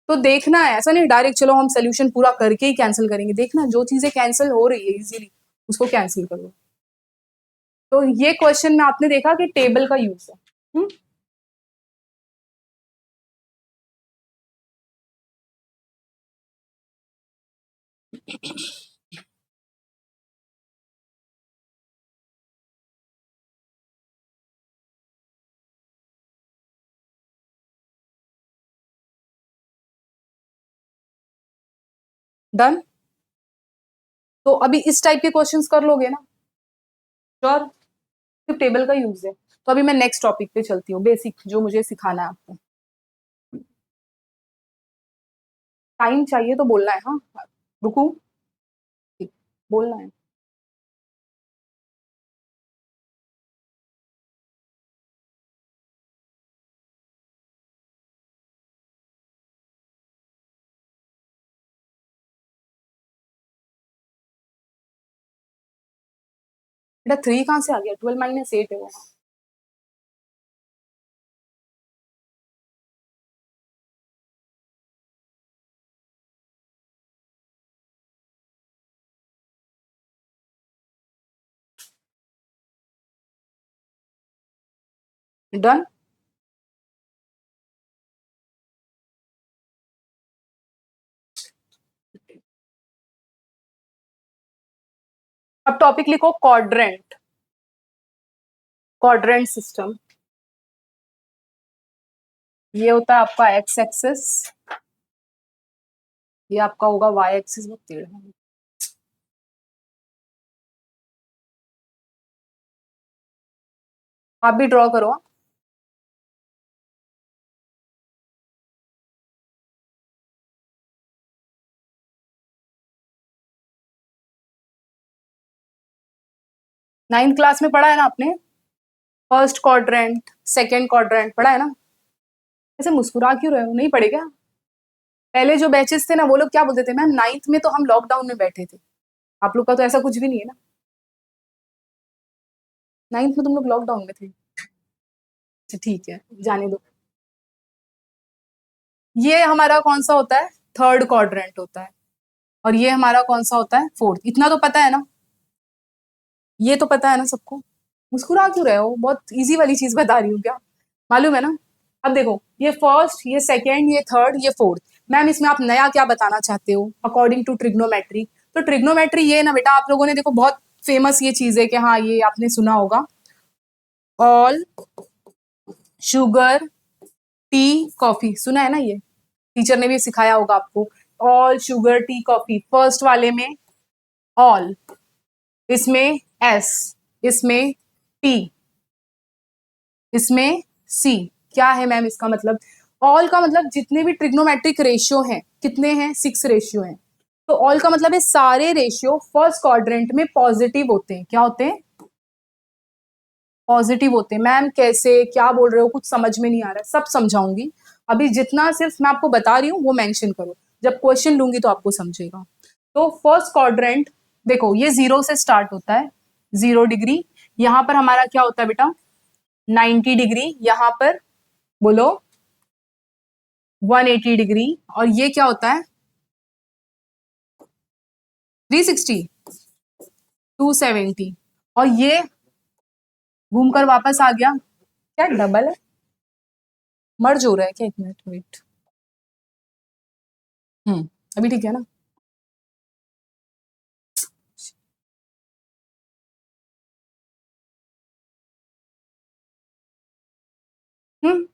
तो देखना है, ऐसा नहीं डायरेक्ट चलो हम सोल्यूशन पूरा करके ही कैंसिल करेंगे, देखना जो चीजें कैंसिल हो रही है इजीली उसको कैंसिल करो। तो ये क्वेश्चन में आपने देखा कि टेबल का यूज है। डन, तो अभी इस टाइप के क्वेश्चंस कर लोगे ना, श्योर, सिर्फ टेबल का यूज है। तो अभी मैं नेक्स्ट टॉपिक पे चलती हूँ, बेसिक जो मुझे सिखाना है आपको। टाइम चाहिए तो बोलना है, हाँ, रुकू, ठीक, बोलना है। बेटा 3 कहाँ से आ गया, 12 - 8 है वो। डन, अब टॉपिक लिखो क्वाड्रेंट, क्वाड्रेंट सिस्टम। ये होता है आपका एक्स एक्सिस, ये आपका होगा वाई एक्सिस, बहुत टेढ़ा है। आप भी ड्रॉ करो। 9th क्लास में पढ़ा है ना आपने, फर्स्ट क्वाड्रेंट सेकंड क्वाड्रेंट पढ़ा है ना। ऐसे मुस्कुरा क्यों रहे हो, नहीं पढ़े क्या? पहले जो बैचेस थे ना वो लोग क्या बोलते थे, मैम 9th में तो हम लॉकडाउन में बैठे थे। आप लोग का तो ऐसा कुछ भी नहीं है ना, 9th में तुम लोग लॉकडाउन में थे। अच्छा ठीक है, जाने दो। ये हमारा कौन सा होता है, थर्ड क्वाड्रेंट होता है, और ये हमारा कौन सा होता है, फोर्थ। इतना तो पता है ना, ये तो पता है ना सबको। मुस्कुरा क्यों रहे हो, बहुत इजी वाली चीज बता रही हूँ क्या, मालूम है ना। अब देखो, ये फर्स्ट, ये सेकेंड, ये थर्ड, ये फोर्थ। मैम इसमें आप नया क्या बताना चाहते हो अकॉर्डिंग टू ट्रिग्नोमेट्री? तो ट्रिग्नोमेट्री ये ना बेटा, आप लोगों ने देखो बहुत फेमस ये चीज है कि हाँ ये आपने सुना होगा, ऑल शुगर टी कॉफी, सुना है ना, ये टीचर ने भी सिखाया होगा आपको। All sugar tea coffee, first वाले में ऑल, इसमें एस, इसमें टी, इसमें सी। क्या है मैम इसका मतलब? ऑल का मतलब जितने भी ट्रिग्नोमेट्रिक रेशियो हैं, कितने हैं, 6 रेशियो हैं। तो ऑल का मतलब है सारे रेशियो फर्स्ट क्वाड्रेंट में पॉजिटिव होते हैं। क्या होते हैं? पॉजिटिव होते हैं। मैम कैसे, क्या बोल रहे हो, कुछ समझ में नहीं आ रहा है, सब समझाऊंगी। अभी जितना सिर्फ मैं आपको बता रही हूँ वो मेंशन करो, जब क्वेश्चन लूंगी तो आपको समझेगा। तो फर्स्ट क्वाड्रेंट देखो, ये 0 से स्टार्ट होता है, 0 डिग्री। यहाँ पर हमारा क्या होता है बेटा, 90 डिग्री। यहाँ पर बोलो 180 डिग्री। और ये क्या होता है, 360, 270। और ये घूमकर वापस आ गया, क्या डबल है, मर्ज हो रहा है क्या, 1 मिनट वेट। अभी ठीक है ना। हम्म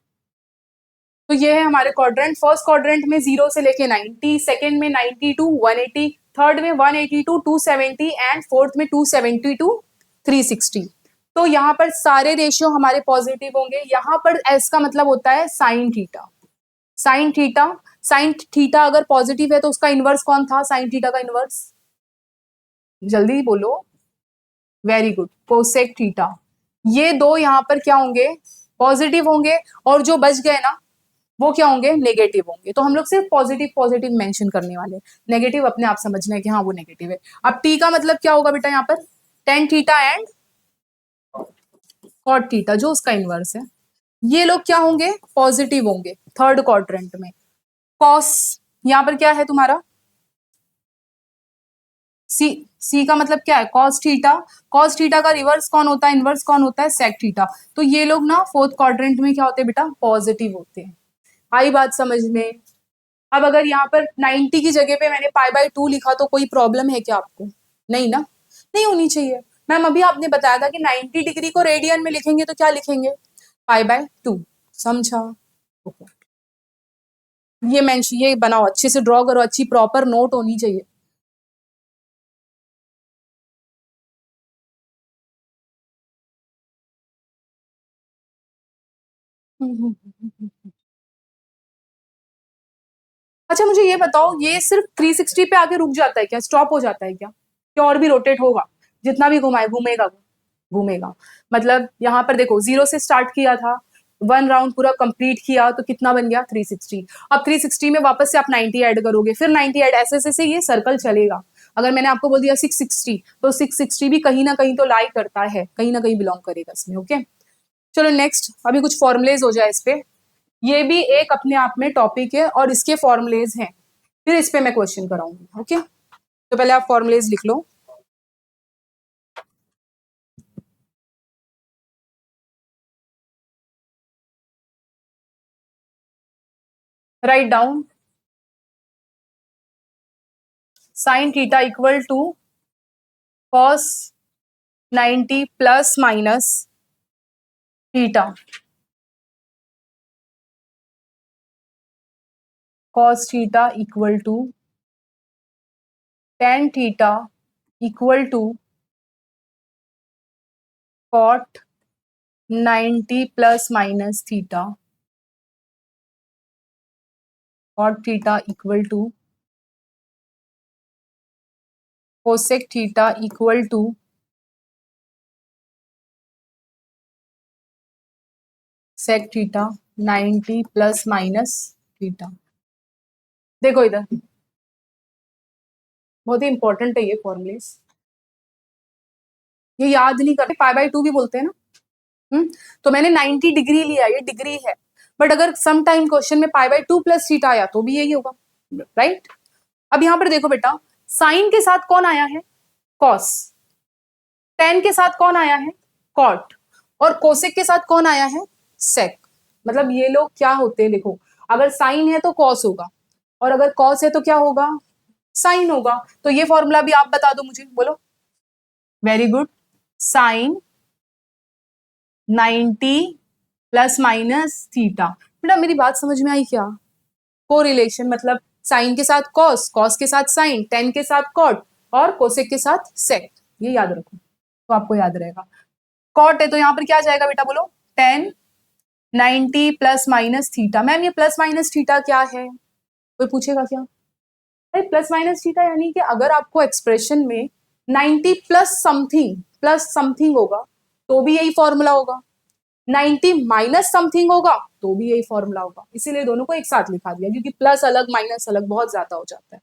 तो ये है हमारे क्वाड्रेंट। फर्स्ट क्वाड्रेंट में 0 से लेके 90, सेकंड में 90 टू 180, थर्ड में 180 टू 270, एंड फोर्थ में 270 टू 360। तो यहाँ पर सारे रेशियो हमारे पॉजिटिव होंगे। यहाँ पर एस का मतलब होता है sine theta, sine theta sine theta अगर पॉजिटिव है तो उसका इनवर्स कौन था, साइन थीटा का इनवर्स, जल्दी बोलो, वेरी गुड, कोसेक थीटा। ये दो यहाँ पर क्या होंगे, पॉजिटिव होंगे, और जो बच गए ना वो क्या होंगे, नेगेटिव होंगे। तो हम लोग सिर्फ पॉजिटिव पॉजिटिव मेंशन करने वाले, नेगेटिव अपने आप समझना है कि हाँ वो नेगेटिव है। अब टी का मतलब क्या होगा बेटा, यहाँ पर tan theta and cot theta जो उसका इनवर्स है, ये लोग क्या होंगे, पॉजिटिव होंगे थर्ड क्वाड्रेंट में। कॉस यहाँ पर क्या है तुम्हारा, सी, सी का मतलब क्या है, कॉस थीटा, कॉस थीटा का रिवर्स कौन होता है, इनवर्स कौन होता है, सेक थीटा। तो ये लोग ना फोर्थ क्वाड्रेंट में क्या होते हैं बेटा, पॉजिटिव होते हैं। आई बात समझ में। अब अगर यहाँ पर 90 की जगह पे मैंने पाई बाय 2 लिखा तो कोई प्रॉब्लम है क्या आपको, नहीं ना, नहीं होनी चाहिए। मैम अभी आपने बताया था कि 90 डिग्री को रेडियन में लिखेंगे तो क्या लिखेंगे, पाई बाय 2, समझा। ये मेंशन, ये बनाओ, अच्छे से ड्रॉ करो, अच्छी प्रॉपर नोट होनी चाहिए। अच्छा मुझे ये बताओ, ये सिर्फ 360 पे आके रुक जाता है क्या, स्टॉप हो जाता है क्या, क्या और भी रोटेट होगा, जितना भी घुमाए घूमेगा, घूमेगा। मतलब यहाँ पर देखो 0 से स्टार्ट किया था, 1 राउंड पूरा कंप्लीट किया तो कितना बन गया, 360। अब 360 में वापस से आप 90 ऐड करोगे, फिर 90 ऐड, ऐसे ऐसे ये सर्कल चलेगा। अगर मैंने आपको बोल दिया 660 तो 660 भी कहीं ना कहीं तो लाई करता है, कहीं ना कहीं बिलोंग करेगा इसमें। ओके चलो नेक्स्ट, अभी कुछ फॉर्मुलेज हो जाए इस पे। ये भी एक अपने आप में टॉपिक है और इसके फॉर्मुलेज हैं, फिर इस पे मैं क्वेश्चन कराऊंगी। ओके तो पहले आप फॉर्मुलेज लिख लो। Right down, sine theta equal to cos 90 plus minus theta, cos theta equal to tan theta equal to cot 90 plus minus theta, cot theta equal to cosec theta equal to sec theta 90 plus minus theta. देखो इधर, बहुत ही इंपॉर्टेंट है ये फॉर्मुलेस, ये याद नहीं करते, पाई बाय 2 भी बोलते हैं ना। तो मैंने 90 डिग्री लिया, ये डिग्री है, बट अगर सम टाइम क्वेश्चन में पाई बाय 2 प्लस थीटा आया तो भी यही होगा, राइट। अब यहां पर देखो बेटा, साइन के साथ कौन आया है, कॉस, टेन के साथ कौन आया है, कॉट, और कोसेक के साथ कौन आया है, सेक। मतलब ये लोग क्या होते हैं, देखो अगर साइन है तो कॉस होगा, और अगर कॉस है तो क्या होगा, साइन होगा। तो ये फॉर्मूला भी आप बता दो मुझे, बोलो। Very good, sine 90 plus minus theta. बेटा मेरी बात समझ में आई क्या, कोरिलेशन मतलब साइन के साथ कॉस, कॉस के साथ साइन, टेन के साथ कॉट, और कोसेक के साथ सेक, ये याद रखो तो आपको याद रहेगा। कॉट है तो यहाँ पर क्या जाएगा बेटा, बोलो, ten 90 plus minus theta. Ma'am ये प्लस माइनस थीटा क्या है, कोई पूछेगा क्या, अरे प्लस माइनस थीटा यानी कि अगर आपको एक्सप्रेशन में 90 प्लस समथिंग होगा तो भी यही फॉर्मूला होगा, 90 माइनस समथिंग होगा तो भी यही फॉर्मूला होगा, इसीलिए दोनों को एक साथ लिखा दिया, क्योंकि प्लस अलग माइनस अलग बहुत ज्यादा हो जाता है।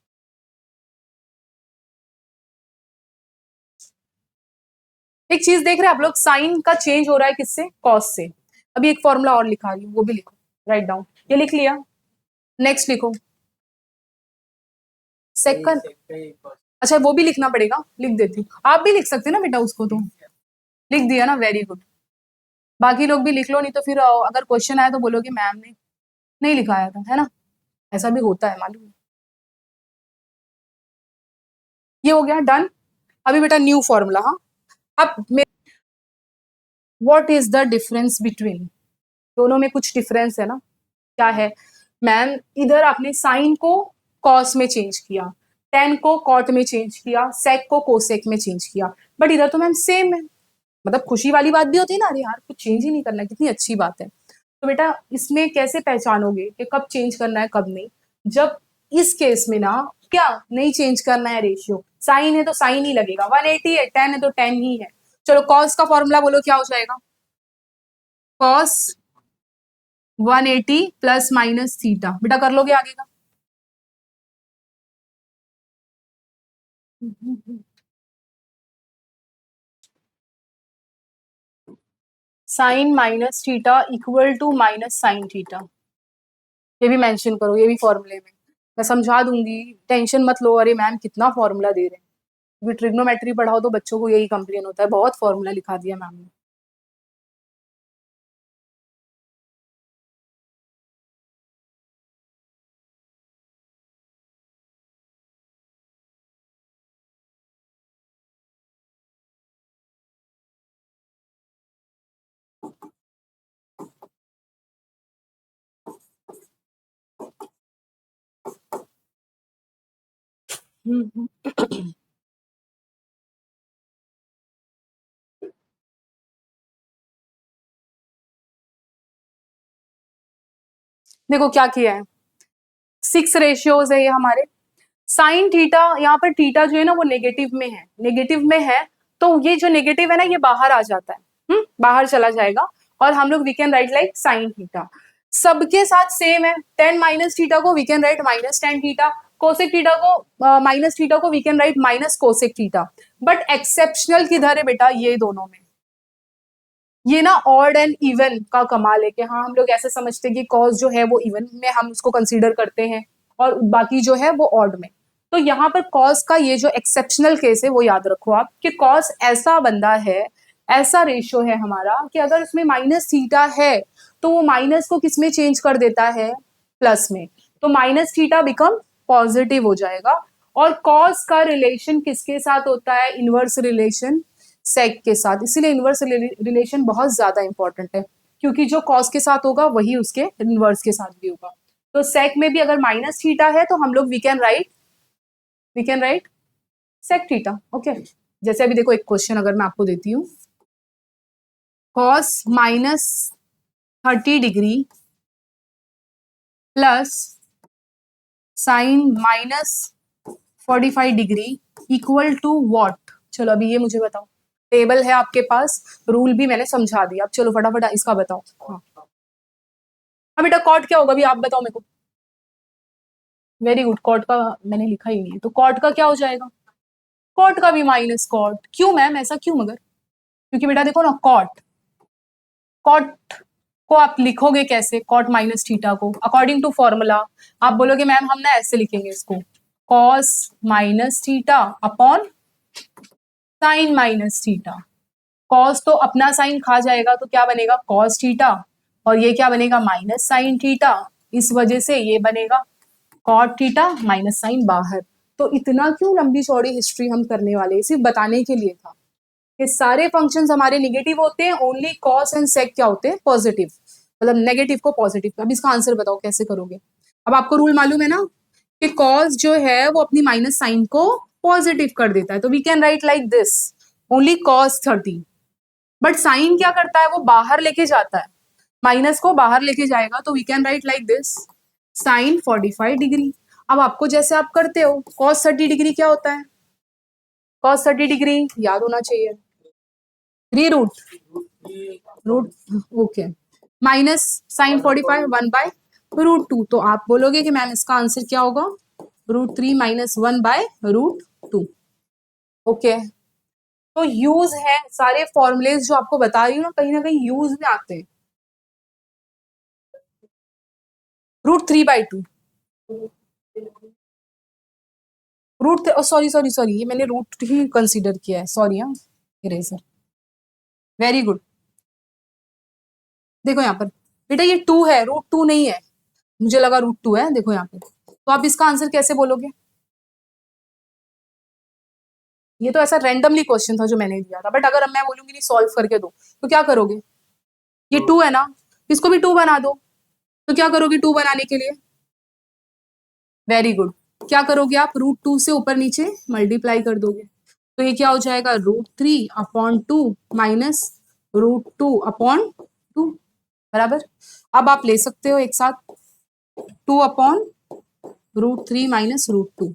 एक चीज देख रहे हैं आप लोग, साइन का चेंज हो रहा है किससे, कॉस से। अभी एक फॉर्मूला और लिखा रही हूँ, वो भी लिखो, राइट डाउन, ये लिख लिया, नेक्स्ट लिखो, सेकंड, अच्छा वो भी लिखना पड़ेगा, लिख देती हूँ, आप भी लिख सकते हैं ना बेटा उसको, तो लिख दिया ना, वेरी गुड। बाकी लोग भी लिख लो, नहीं तो फिर अगर क्वेश्चन आया तो बोलोगे मैम ने नहीं लिखाया था, है ना, ऐसा भी होता है मालूम है। ये हो गया डन। अभी बेटा न्यू फॉर्मूला, हाँ। अब what is the difference between, दोनों में कुछ डिफरेंस है ना, क्या है मैम, इधर आपने साइन को कॉस में चेंज किया, टेन को कॉट में चेंज किया, सेक को कोसेक में चेंज किया, बट इधर तो मैम सेम है। मतलब खुशी वाली बात भी होती है ना, अरे यार कुछ चेंज ही नहीं करना, कितनी अच्छी बात है। तो बेटा इसमें कैसे पहचानोगे कि कब चेंज करना है कब नहीं, जब इस केस में ना क्या नहीं चेंज करना है रेशियो, साइन है तो साइन ही लगेगा, 180 है, 10 है तो 10 ही है। चलो कॉस का फॉर्मूला बोलो क्या हो जाएगा, कॉस 180 प्लस माइनस थीटा, बेटा कर लोगे आगे का? Sine minus theta equal to minus sine theta, ये भी मेंशन करो, ये भी फॉर्मूले में मैं समझा दूंगी, टेंशन मत लो। अरे मैम कितना फॉर्मूला दे रहे हैं, क्योंकि ट्रिग्नोमेट्री पढ़ाओ तो बच्चों को यही कंप्लेन होता है, बहुत फॉर्मूला लिखा दिया मैम ने। देखो क्या किया है, 6 रेशियोज है ये हमारे। साइन थीटा, यहाँ पर थीटा जो है ना वो नेगेटिव में है, नेगेटिव में है, तो ये जो नेगेटिव है ना ये बाहर आ जाता है, बाहर चला जाएगा, और हम लोग we can write like sine theta. सबके साथ सेम है, 10 माइनस थीटा को we can write minus 10 theta, cosec theta को माइनस थीटा को we can write minus cosec theta. But exceptional किधर है बेटा, ये दोनों में। ये ना ऑड एंड इवन का कमाल है कि हाँ हम लोग ऐसे समझते हैं कि कॉस जो है वो इवन में हम उसको कंसीडर करते हैं और बाकी जो है वो ऑड में। तो यहाँ पर कॉस का ये जो एक्सेप्शनल केस है वो याद रखो आप, कि कॉस ऐसा बंदा है, ऐसा रेशियो है हमारा कि अगर उसमें माइनस थीटा है तो वो माइनस को किस में चेंज कर देता है, प्लस में, तो माइनस थीटा बिकम पॉजिटिव हो जाएगा। और कॉस का रिलेशन किसके साथ होता है, इनवर्स रिलेशन सेक के साथ, इसीलिए इनवर्स रिलेशन बहुत ज्यादा इंपॉर्टेंट है, क्योंकि जो कॉस के साथ होगा वही उसके इनवर्स के साथ भी होगा। तो सेक में भी अगर माइनस थीटा है तो हम लोग we can write sec theta. Okay, जैसे अभी देखो एक क्वेश्चन अगर मैं आपको देती हूँ, cos minus 30 degree plus sine minus 45 degree equal to what. चलो अभी ये मुझे बताओ, टेबल है आपके पास, रूल भी मैंने समझा दिया, अब चलो फटाफट इसका बताओ। हाँ हाँ बेटा, कॉट क्या होगा अभी आप बताओ मेरे को। वेरी गुड, कॉट का मैंने लिखा ही नहीं है, तो कॉट का क्या हो जाएगा, कॉट का भी माइनस कॉट। क्यों मैम, ऐसा क्यों मगर? क्योंकि बेटा देखो ना, कॉट कॉट को आप लिखोगे कैसे, कॉट माइनस थीटा को अकॉर्डिंग टू फॉर्मूला आप बोलोगे मैम हम ना ऐसे लिखेंगे इसको, cos minus theta upon sine minus theta. Cos तो अपना साइन खा जाएगा तो क्या बनेगा, कॉस थीटा, और ये क्या बनेगा, माइनस साइन थीटा, इस वजह से ये बनेगा कॉट थीटा माइनस साइन बाहर। तो इतना क्यों लंबी चौड़ी हिस्ट्री हम करने वाले, सिर्फ बताने के लिए था कि सारे फंक्शंस हमारे निगेटिव होते हैं, ओनली कॉस एंड सेक क्या होते हैं, पॉजिटिव, मतलब नेगेटिव को पॉजिटिव। अब इसका आंसर बताओ कैसे करोगे। अब आपको रूल मालूम है ना कि कॉस जो है वो अपनी माइनस साइन को पॉजिटिव कर देता है, तो we can write like this, only cos 30। But sine क्या करता है, वो बाहर लेके जाता है, माइनस को बाहर लेके जाएगा, तो we can write like this sine 45 degree. अब आपको जैसे आप करते हो, कॉस 30 डिग्री क्या होता है, कॉस 30 डिग्री याद होना चाहिए, 3 रूट ओके, माइनस साइन 45 1/√2। तो आप बोलोगे कि मैम इसका आंसर क्या होगा, √3 माइनस 1/√2। ओके, तो यूज है सारे फॉर्मुलेज जो आपको बता रही हूँ ना कहीं यूज में आते हैं। √3/2, सॉरी सॉरी सॉरी, ये मैंने रूट ही कंसीडर किया है, सॉरी। हाँ इरेजर, वेरी गुड। देखो यहाँ पर बेटा ये 2 है, √2 नहीं है, मुझे लगा √2 है, देखो यहाँ पे, तो आप इसका आंसर कैसे बोलोगे। ये तो ऐसा रैंडमली क्वेश्चन था जो मैंने दिया था, बट अगर अब मैं बोलूंगी नहीं सॉल्व करके दो तो क्या करोगे, ये 2 है ना, इसको भी 2 बना दो, तो क्या करोगे 2 बनाने के लिए, वेरी गुड, क्या करोगे आप, √2 से ऊपर नीचे मल्टीप्लाई कर दोगे, तो ये क्या हो जाएगा, √3/2 माइनस √2/2, बराबर। अब आप ले सकते हो एक साथ 2/, √3 माइनस √2।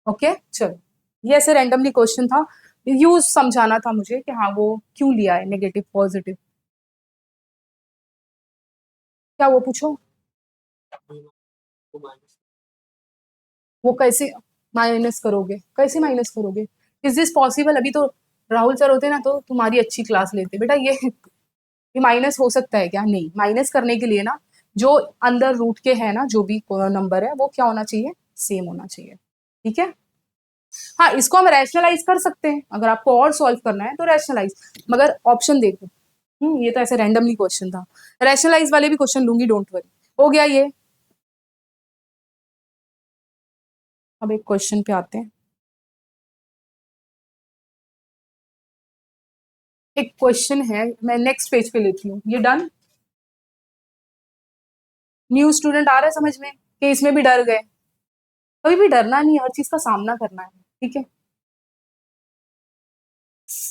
ओके चलो, ये ऐसे रैंडमली क्वेश्चन था, यूज समझाना था मुझे कि हाँ वो क्यों लिया है नेगेटिव पॉजिटिव। क्या वो पूछो, वो कैसे माइनस करोगे, कैसे माइनस करोगे, इज दिस पॉसिबल? अभी तो राहुल सर होते ना तो तुम्हारी अच्छी क्लास लेते बेटा। ये माइनस हो सकता है क्या? नहीं, माइनस करने के लिए ना जो अंदर रूट के है ना, जो भी नंबर है वो क्या होना चाहिए, सेम होना चाहिए। ठीक है, हाँ इसको हम रैशनलाइज कर सकते हैं, अगर आपको और सॉल्व करना है तो रैशनलाइज, मगर ऑप्शन देखो। ये तो ऐसे रैंडमली क्वेश्चन था, रैशनलाइज वाले भी क्वेश्चन लूंगी, डोंट वरी। हो गया ये। अब एक क्वेश्चन पे आते हैं, एक क्वेश्चन है, मैं नेक्स्ट पेज पे लेती हूँ। ये डन, न्यू स्टूडेंट आ रहा है समझ में कि इसमें भी डर गए? कभी भी डरना नहीं, हर चीज का सामना करना है। ठीक है,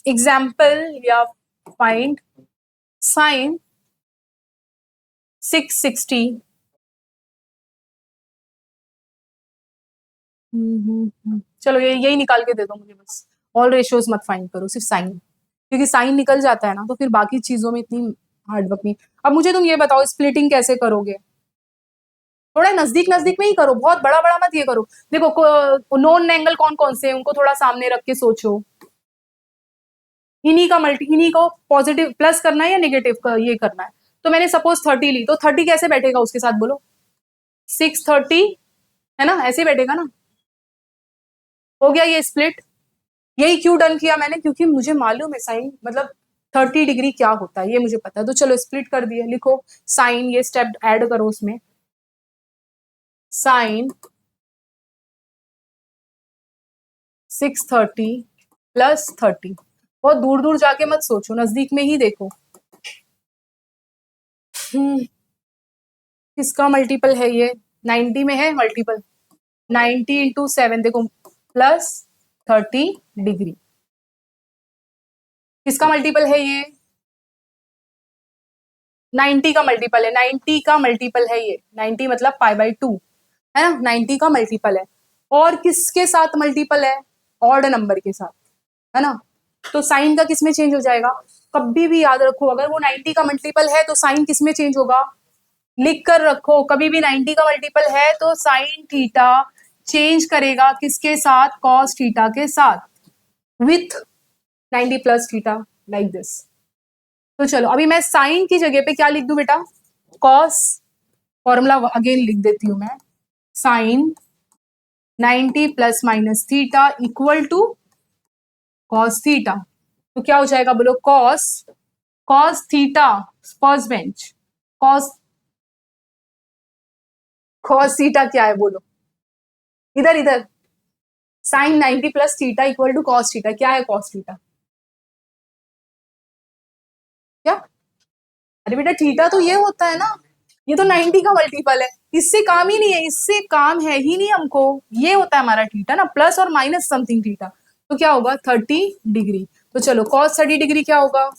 एग्जाम्पल या फाइंड साइन 660। चलो ये यही निकाल के दे दो मुझे बस, ऑल रेशियोज मत फाइंड करो, सिर्फ साइन, क्योंकि साइन निकल जाता है ना तो फिर बाकी चीजों में इतनी हार्ड वर्क नहीं। अब मुझे तुम ये बताओ स्प्लिटिंग कैसे करोगे? थोड़ा नजदीक नजदीक में ही करो, बहुत बड़ा बड़ा मत ये करो। देखो नॉन एंगल कौन कौन से हैं उनको थोड़ा सामने रख के सोचो, इन्हीं को पॉजिटिव प्लस करना है या नेगेटिव का ये करना है। तो मैंने सपोज 30 ली, तो 30 कैसे बैठेगा उसके साथ बोलो? 630 है ना, ऐसे बैठेगा ना। हो गया ये स्प्लिट। यही क्यों डन किया मैंने, क्योंकि मुझे मालूम है साइन मतलब 30 डिग्री क्या होता है, ये मुझे पता है। तो चलो स्प्लिट कर दिया, लिखो साइन, ये स्टेप ऐड करो उसमें, साइन 630 प्लस 30। बहुत दूर दूर जाके मत सोचो, नजदीक में ही देखो। किसका मल्टीपल है ये? 90 में है मल्टीपल, 90 इंटू 7 देखो, प्लस 30 डिग्री। किसका मल्टीपल है ये? 90 का मल्टीपल है, 90 का मल्टीपल है ये, 90 मतलब π/2 है ना, 90 का मल्टीपल है। और किसके साथ मल्टीपल है? ऑड नंबर के साथ, है ना। तो साइन का किसमें चेंज हो जाएगा? कभी भी याद रखो, अगर वो 90 का मल्टीपल है तो साइन किसमें चेंज होगा? लिख कर रखो, कभी भी 90 का मल्टीपल है तो साइन थीटा चेंज करेगा किसके साथ? कॉस थीटा के साथ, with 90 plus theta, like this. तो चलो अभी मैं साइन की जगह पे क्या लिख दूं बेटा? कॉस, फॉर्मूला अगेन लिख देती हूं मैं, sine 90 plus minus theta equal to cos theta. तो क्या हो जाएगा बोलो? Cos, cos theta, first bench, cos, cos theta क्या है बोलो? इधर इधर, sine 90 plus theta equal to cos theta. क्या है कॉस थीटा? क्या? अरे बेटा थीटा तो ये होता है ना, ये तो 90 का मल्टीपल है, इससे काम ही नहीं है, इससे काम है ही नहीं हमको। ये होता है हमारा थीटा ना, प्लस और माइनस समथिंग थीटा। तो क्या होगा? 30 डिग्री। तो चलो कॉस 30 डिग्री क्या होगा?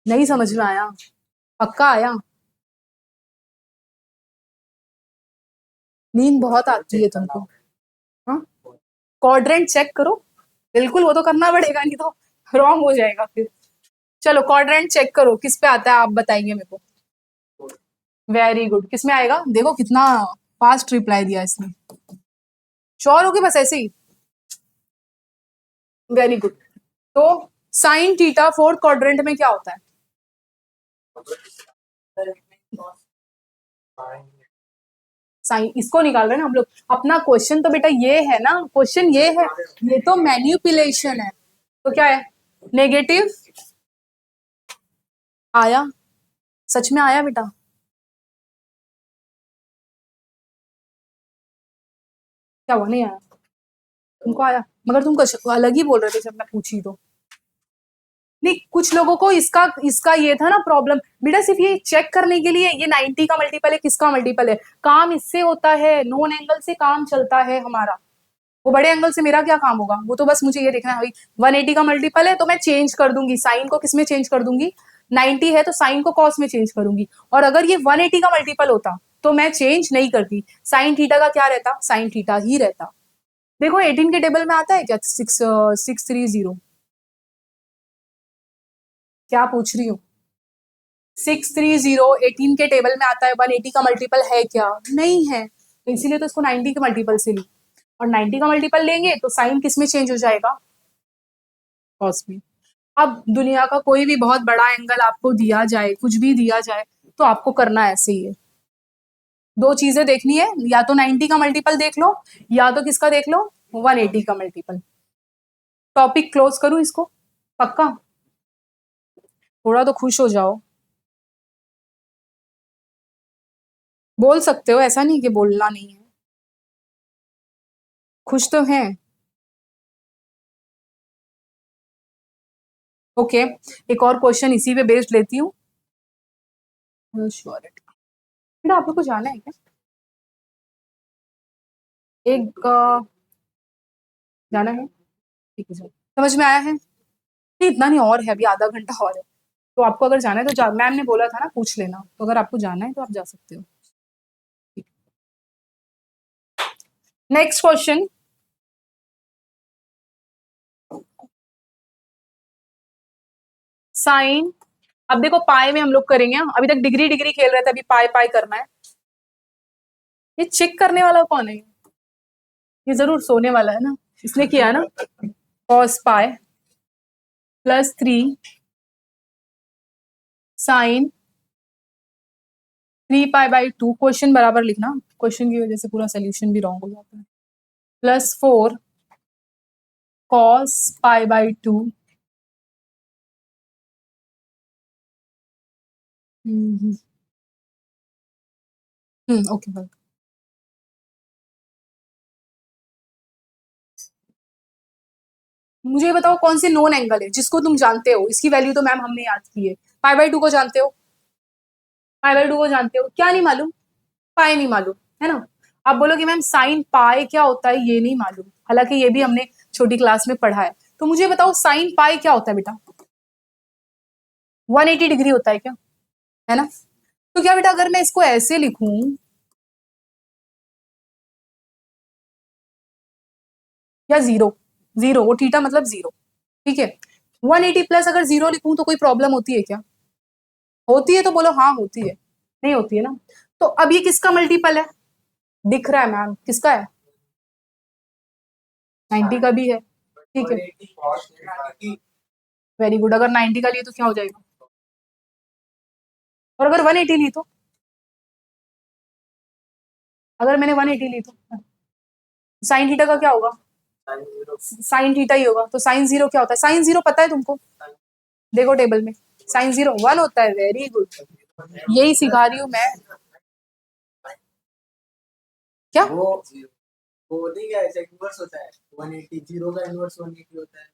नहीं समझ में आया? पक्का आया? नींद बहुत आती है तुमको? हाँ, क्वाड्रेंट चेक करो, बिल्कुल वो तो करना पड़ेगा, नहीं तो रॉन्ग हो जाएगा फिर। चलो क्वाड्रेंट चेक करो, किस पे आता है आप बताएंगे मेरे को। वेरी गुड, किस में आएगा? देखो कितना फास्ट रिप्लाई दिया इसने। श्योर हो गए बस ऐसे ही? Very good. तो साइन थीटा फोर्थ क्वाड्रेंट में क्या होता है? साइन, इसको निकाल रहे हैं ना हम लोग। अपना क्वेश्चन तो बेटा ये है ना, क्वेश्चन ये है, ये तो मैन्युपुलेशन है। तो क्या है? नेगेटिव आया? सच में आया बेटा? क्या हुआ, नहीं आया? तुमको आया, मगर तुम कुछ अलग ही बोल रहे थे जब मैं पूछी तो। नहीं, कुछ लोगों को इसका इसका ये था ना प्रॉब्लम बेटा, सिर्फ ये चेक करने के लिए ये 90 का मल्टीपल है किसका मल्टीपल है, काम इससे होता है, नॉन एंगल से काम चलता है हमारा। वो बड़े एंगल से मेरा क्या काम होगा? वो तो बस मुझे ये देखना है भाई 180 का मल्टीपल है तो मैं चेंज कर दूंगी, साइन को किसमें चेंज कर दूंगी? 90 है तो साइन को कॉस में चेंज करूंगी। और अगर ये 180 का मल्टीपल होता तो मैं चेंज नहीं करती। साइन थीटा का क्या रहता, साइन थीटा ही रहता। देखो 18 के टेबल में आता है क्या 630, क्या पूछ रही हूँ? 630 18 के टेबल में आता है, 180 का मल्टीपल है क्या? नहीं है, तो इसीलिए तो इसको 90 के मल्टीपल से ली, और 90 का मल्टीपल लेंगे तो साइन किस में चेंज हो जाएगा, कॉस में। अब दुनिया का कोई भी बहुत बड़ा एंगल आपको दिया जाए, कुछ भी दिया जाए, तो आपको करना ऐसे ही है। दो चीजें देखनी है, या तो 90 का मल्टीपल देख लो, या तो किसका देख लो, 180 का मल्टीपल। टॉपिक क्लोज करूं इसको, पक्का? थोड़ा तो खुश हो जाओ, बोल सकते हो, ऐसा नहीं कि बोलना नहीं है, खुश तो हैं। ओके, एक और क्वेश्चन इसी पे बेस्ड लेती हूँ। श्योरिटी, बेटा आप लोग को जाना है क्या? एक जाना है, ठीक है, समझ में आया है? नहीं इतना नहीं, और है अभी आधा घंटा और है, तो आपको अगर जाना है तो मैम ने बोला था ना पूछ लेना, तो अगर आपको जाना है तो आप जा सकते हो। नेक्स्ट क्वेश्चन, साइन, अब देखो पाई में हम लोग करेंगे, अभी तक डिग्री डिग्री खेल रहे थे, अभी पाई पाई करना है। ये चेक करने वाला कौन है? ये जरूर सोने वाला है ना, इसने किया ना। कॉस पाई +3 साइन 3π/2, क्वेश्चन बराबर लिखना, क्वेश्चन की वजह से पूरा सोल्यूशन भी रॉन्ग हो जाता है, +4 cos π/2 ओके। मुझे ये बताओ कौन से नोन एंगल है जिसको तुम जानते हो, इसकी वैल्यू तो मैम हमने याद की है। π/2 को जानते हो, π/2 को जानते हो, क्या नहीं मालूम, पाई नहीं मालूम, है ना। आप बोलोगे मैम साइन पाई क्या होता है, ये नहीं मालूम, हालांकि ये भी हमने छोटी क्लास में पढ़ा है। तो मुझे बताओ साइन पाई क्या होता है बेटा, 180 डिग्री होता है क्या, है ना। तो क्या बेटा अगर मैं इसको ऐसे लिखूं, या जीरो, जीरो वो थीटा मतलब जीरो, ठीक है। 180 प्लस अगर जीरो लिखूं तो कोई प्रॉब्लम होती है क्या? होती है तो बोलो हाँ होती है, नहीं होती है ना। तो अब ये किसका मल्टीपल है, दिख रहा है मैम, किसका है, 90 का भी है, ठीक है, वेरी गुड। अगर 90 का लिए तो क्या हो जाएगा, और अगर 180 ली तो, अगर मैंने 180 ली तो साइन थीटा का क्या होगा, साइन थीटा ही होगा। तो साइन जीरो क्या होता है, साइन जीरो पता है तुमको, देखो टेबल में, साइन जीरो 1 होता है, वेरी गुड, यही सिखा रही हूँ मैं। क्या वो नहीं क्या ऐसा इनवर्स होता है, 180 जीरो का इनवर्स 180 होता है,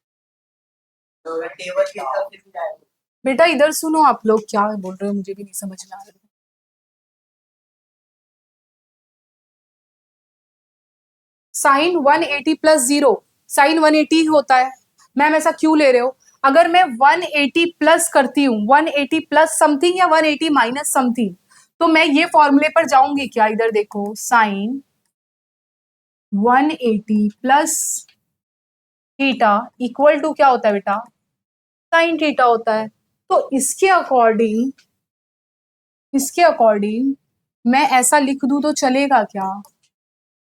तो अगर टेबल के हिसाब से भी आए। बेटा इधर सुनो, आप लोग क्या बोल रहे हो मुझे भी नहीं समझ में आ रहा है। साइन 180 प्लस जीरो, साइन 180 होता है मैम, ऐसा क्यों ले रहे हो? अगर मैं 180 प्लस करती हूँ, 180 प्लस समथिंग या 180 माइनस समथिंग, तो मैं ये फॉर्मूले पर जाऊंगी क्या, इधर देखो, sine 180 plus theta equal to क्या होता है बेटा, साइन थीटा होता है। तो इसके अकॉर्डिंग मैं ऐसा लिख दूं तो चलेगा क्या,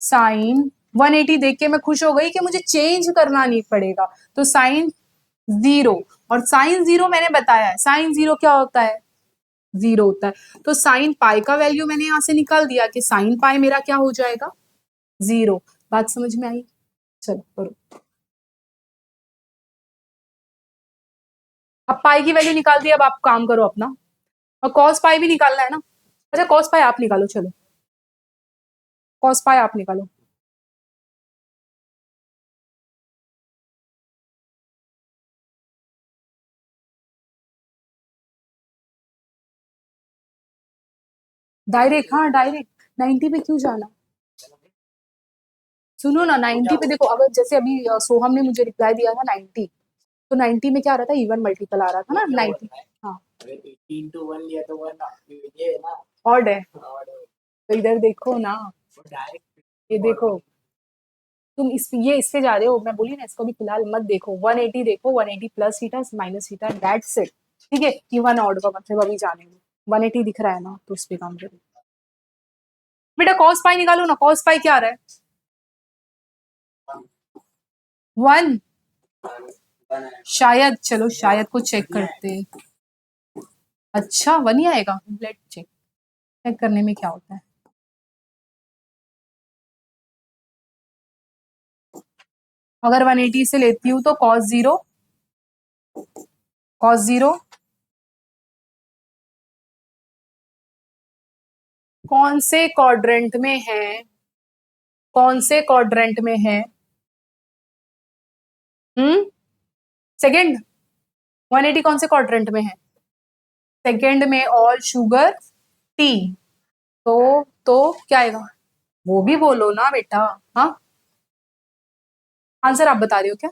साइन 180 देख के मैं खुश हो गई कि मुझे चेंज करना नहीं पड़ेगा, तो साइन जीरो, और साइन जीरो मैंने बताया है, साइन जीरो क्या होता है, जीरो होता है। तो साइन पाई का वैल्यू मैंने यहां से निकाल दिया कि साइन पाई मेरा क्या हो जाएगा, जीरो। बात समझ में आई? चलो करो, अब पाई की वैल्यू निकाल दी, अब आप काम करो अपना, और कॉस पाई भी निकालना है ना। अच्छा कॉस पाई आप निकालो, चलो कॉस पाई आप निकालो। डायरेक्ट, हाँ डायरेक्ट, 90 पे क्यों जाना, सुनो ना 90 पे देखो, अगर जैसे अभी सोहम ने मुझे रिप्लाई दिया था 90, तो 90 में क्या आ रहा था, इवन मल्टीपल आ रहा था ना 90। हाँ 18 to 1 लिया तो 1 ये है ना, ऑड है, तो इधर देखो ना, डायरेक्ट ये देखो, तुम इस पे जा रहे हो, मैं बोली ना इसको भी फिलहाल मत देखो। 180 देखो, 180 plus theta minus theta, that's it. ठीक है, इवन ऑड का मतलब अभी जाने दो। 180 दिख रहा है ना, तो उस पे काम करो। बेटा कॉस पाई निकालो ना, कॉस पाई क्या आ रहा है? 1 शायद, चलो शायद को चेक करते। अच्छा 1 ही आएगा, लेट चेक। चेक करने में क्या होता है। अगर 180 से लेती हूँ तो cos 0, cos 0 कौन से क्वाड्रेंट में है? कौन से क्वाड्रेंट में है? सेकंड, 180 कौन से क्वाड्रेंट में है? सेकंड में ऑल शुगर टी। तो क्या आएगा? वो भी बोलो ना बेटा। हाँ, आंसर आप बता रहे हो क्या?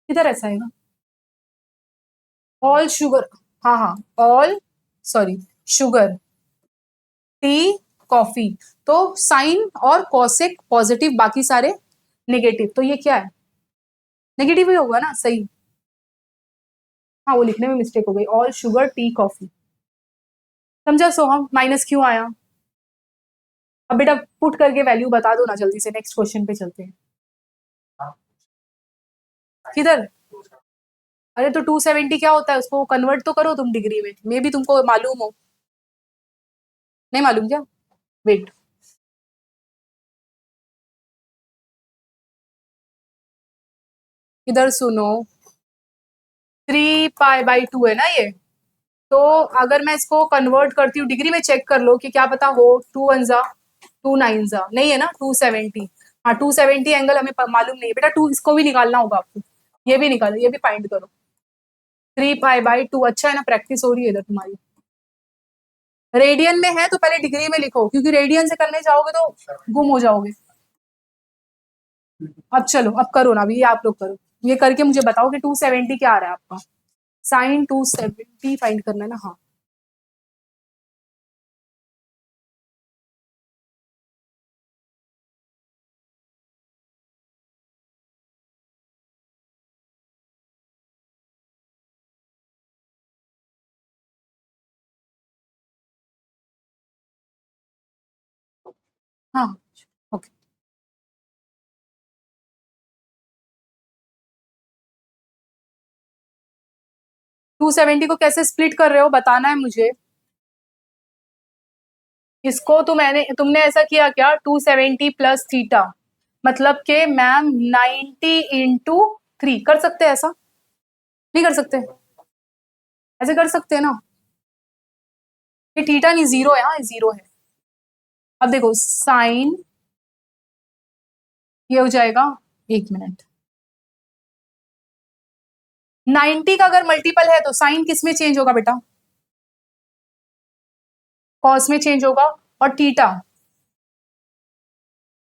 किधर ऐसा आएगा? ऑल शुगर, हाँ हाँ, all, sorry, sugar tea coffee. तो साइन और कॉसेक पॉजिटिव, बाकी सारे नेगेटिव, तो ये क्या है? नेगेटिव ही होगा ना, सही। हाँ, वो लिखने में मिस्टेक हो गई, ऑल शुगर टी कॉफी। समझा सोहम, माइनस क्यों आया? अब बेटा पुट करके वैल्यू बता दो ना जल्दी से, नेक्स्ट क्वेश्चन पे चलते हैं। किधर? अरे तो 270 क्या होता है, उसको कन्वर्ट तो करो तुम डिग्री में, मे भी तुमको मालूम हो। नहीं मालूम क्या? वेट, इधर सुनो। 3 पाई बाई 2 है ना ये। तो अगर मैं इसको कन्वर्ट करती हूँ डिग्री में, चेक कर लो कि क्या पता हो। 2 1 जा 2 9 जा, नहीं है ना 270। हाँ 270 एंगल हमें मालूम नहीं है बेटा, टू इसको भी निकालना होगा आपको। ये भी निकालो, ये भी फाइंड करो। 3 पाई बाई 2, अच्छा है ना, प्रैक्टिस हो रही है इधर तुम्हारी। रेडियन में है तो पहले डिग्री में लिखो, क्योंकि रेडियन से करने जाओगे तो गुम हो जाओगे। अब चलो, अब करो ना, अभी ये आप लोग करो। ये करके मुझे बताओ कि 270 क्या आ रहा है आपका। साइन 270 फाइंड करना है ना, हाँ। हाँ, ओके। 270 को कैसे स्प्लिट कर रहे हो बताना है मुझे। इसको तो तुमने ऐसा किया क्या, 270 प्लस थीटा, मतलब के मैम 90 × 3 कर सकते हैं ऐसा? नहीं कर सकते? ऐसे कर सकते हैं ना? ये थीटा नहीं, जीरो है, हाँ जीरो है। अब देखो साइन, ये हो जाएगा, 1 मिनट, 90 का अगर मल्टीपल है तो साइन किस में चेंज होगा बेटा? कॉस में चेंज होगा। और थीटा,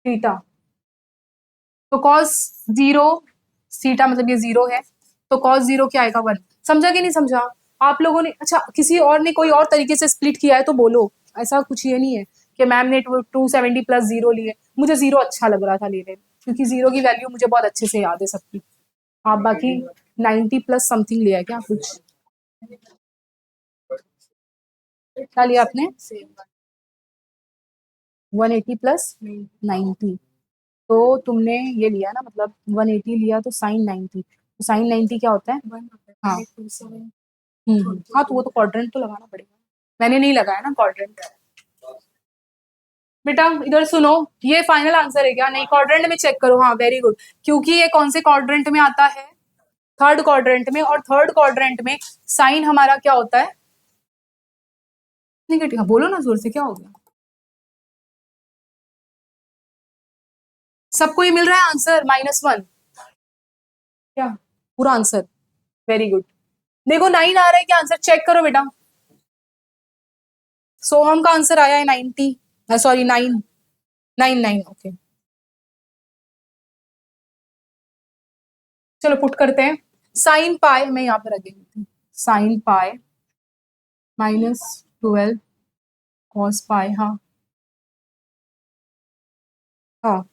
थीटा तो कॉस 0, थीटा मतलब ये 0 है, तो कॉस 0 क्या आएगा? 1। समझा कि नहीं समझा? आप लोगों ने, अच्छा किसी और ने कोई और तरीके से स्प्लिट किया है तो बोलो। ऐसा कुछ ये नहीं है कि मैम ने 270 प्लस 0 लिए, मुझे 0 अच्छा लग रहा था लेने, क्योंकि 0 की वैल्यू मुझे बहुत अच्छे से याद है सबकी। आप बाकी 90 प्लस समथिंग लिया है क्या कुछ? क्या लिया आपने? 180 प्लस 90, तो तुमने ये लिया ना, मतलब 180 लिया तो साइन 90, तो साइन 90 क्या होता है? हाँ। हाँ तो वो तो क्वाड्रेंट तो लगाना पड़ेगा, मैंने नहीं लगाया ना क्वाड्रेंट। बेटा इधर सुनो, ये फाइनल आंसर है क्या? नहीं, क्वाड्रेंट में चेक करो, हाँ वेरी गुड, क्योंकि ये कौन से क्वाड्रेंट में आता है? थर्ड क्वाड्रेंट में, और थर्ड क्वाड्रेंट में साइन हमारा क्या होता है? निगेटिव। बोलो ना जोर से, क्या हो गया? सबको ये मिल रहा है आंसर, -1। क्या पूरा आंसर? Very good. देखो 9 आ रहा है क्या आंसर, चेक करो बेटा। सोहम का आंसर आया है 90, सॉरी 9, 9 ओके। चलो पुट करते हैं। साइन पाई, मैं यहाँ पर रख देती हूँ, साइन पाई -12 cos पाई, हाँ हाँ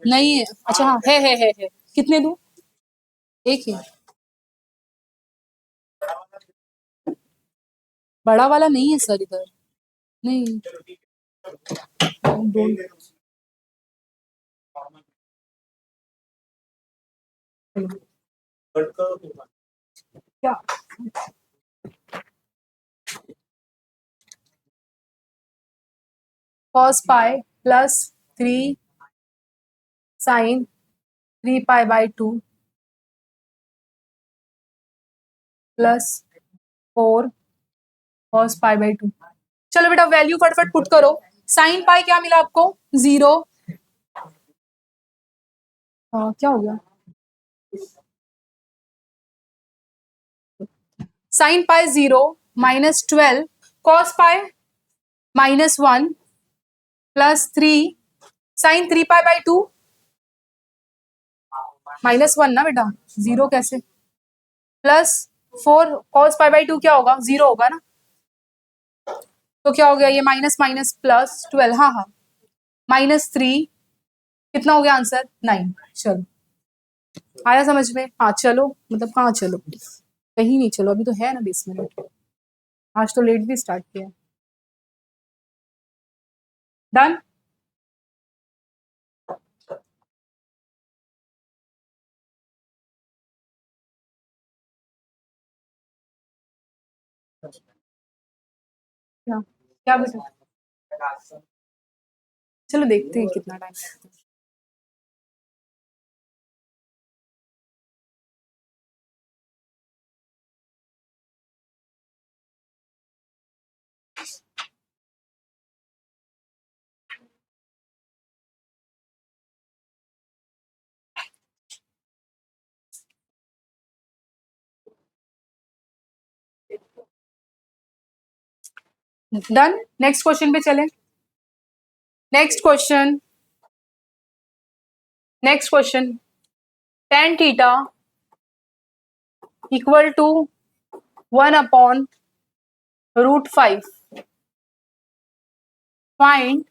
नहीं है, अच्छा हाँ है। कितने दूं? एक ही। बड़ा वाला नहीं है सर इधर, नहीं दो। क्या? cos pi plus 3 sine 3 pi plus 4 cos pi. चलो बेटा वैल्यू फटफट पुट करो। साइन पाई क्या मिला आपको? 0। क्या हो गया? Sine pi 0 -12 cos pi -1 plus 3 sine 3 pi -1 ना बेटा, 0 कैसे? प्लस 4 cos पाई/2 क्या होगा? 0 होगा ना। तो क्या हो गया ये? माइनस माइनस प्लस 12, हाँ हाँ, -3 कितना हो गया आंसर? 9। चलो आया समझ में? हाँ चलो, मतलब कहाँ चलो, कहीं नहीं चलो, अभी तो है ना 20 मिनट, आज तो लेट भी स्टार्ट किया। डन। क्या क्या बेटा? चलो देखते हैं कितना टाइम लगता है। डन। नेक्स्ट क्वेश्चन पे चलें। Next question tan theta equal to 1/√5 find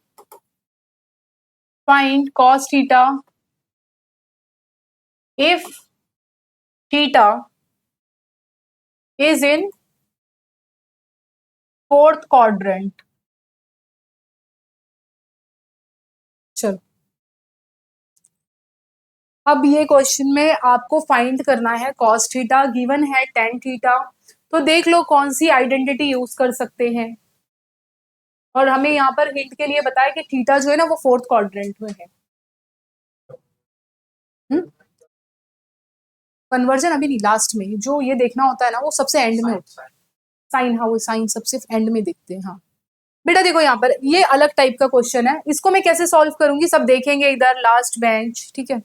cos theta if theta is in fourth quadrant. चलो अब ये क्वेश्चन में आपको फाइंड करना है cos थीटा, गिवन है tan थीटा, तो देख लो कौन सी आइडेंटिटी यूज कर सकते हैं। और हमें यहाँ पर हिंट के लिए बताया कि थीटा जो है ना वो फोर्थ क्वाड्रेंट में है। कन्वर्जन अभी नहीं, लास्ट में जो ये देखना होता है ना वो सबसे एंड में होता है। साइन, हाँ वो साइन सबसे एंड में देखते हैं। हाँ बेटा देखो यहाँ पर ये अलग टाइप का क्वेश्चन है, इसको मैं कैसे सॉल्व करूंगी सब देखेंगे इधर लास्ट बेंच, ठीक है।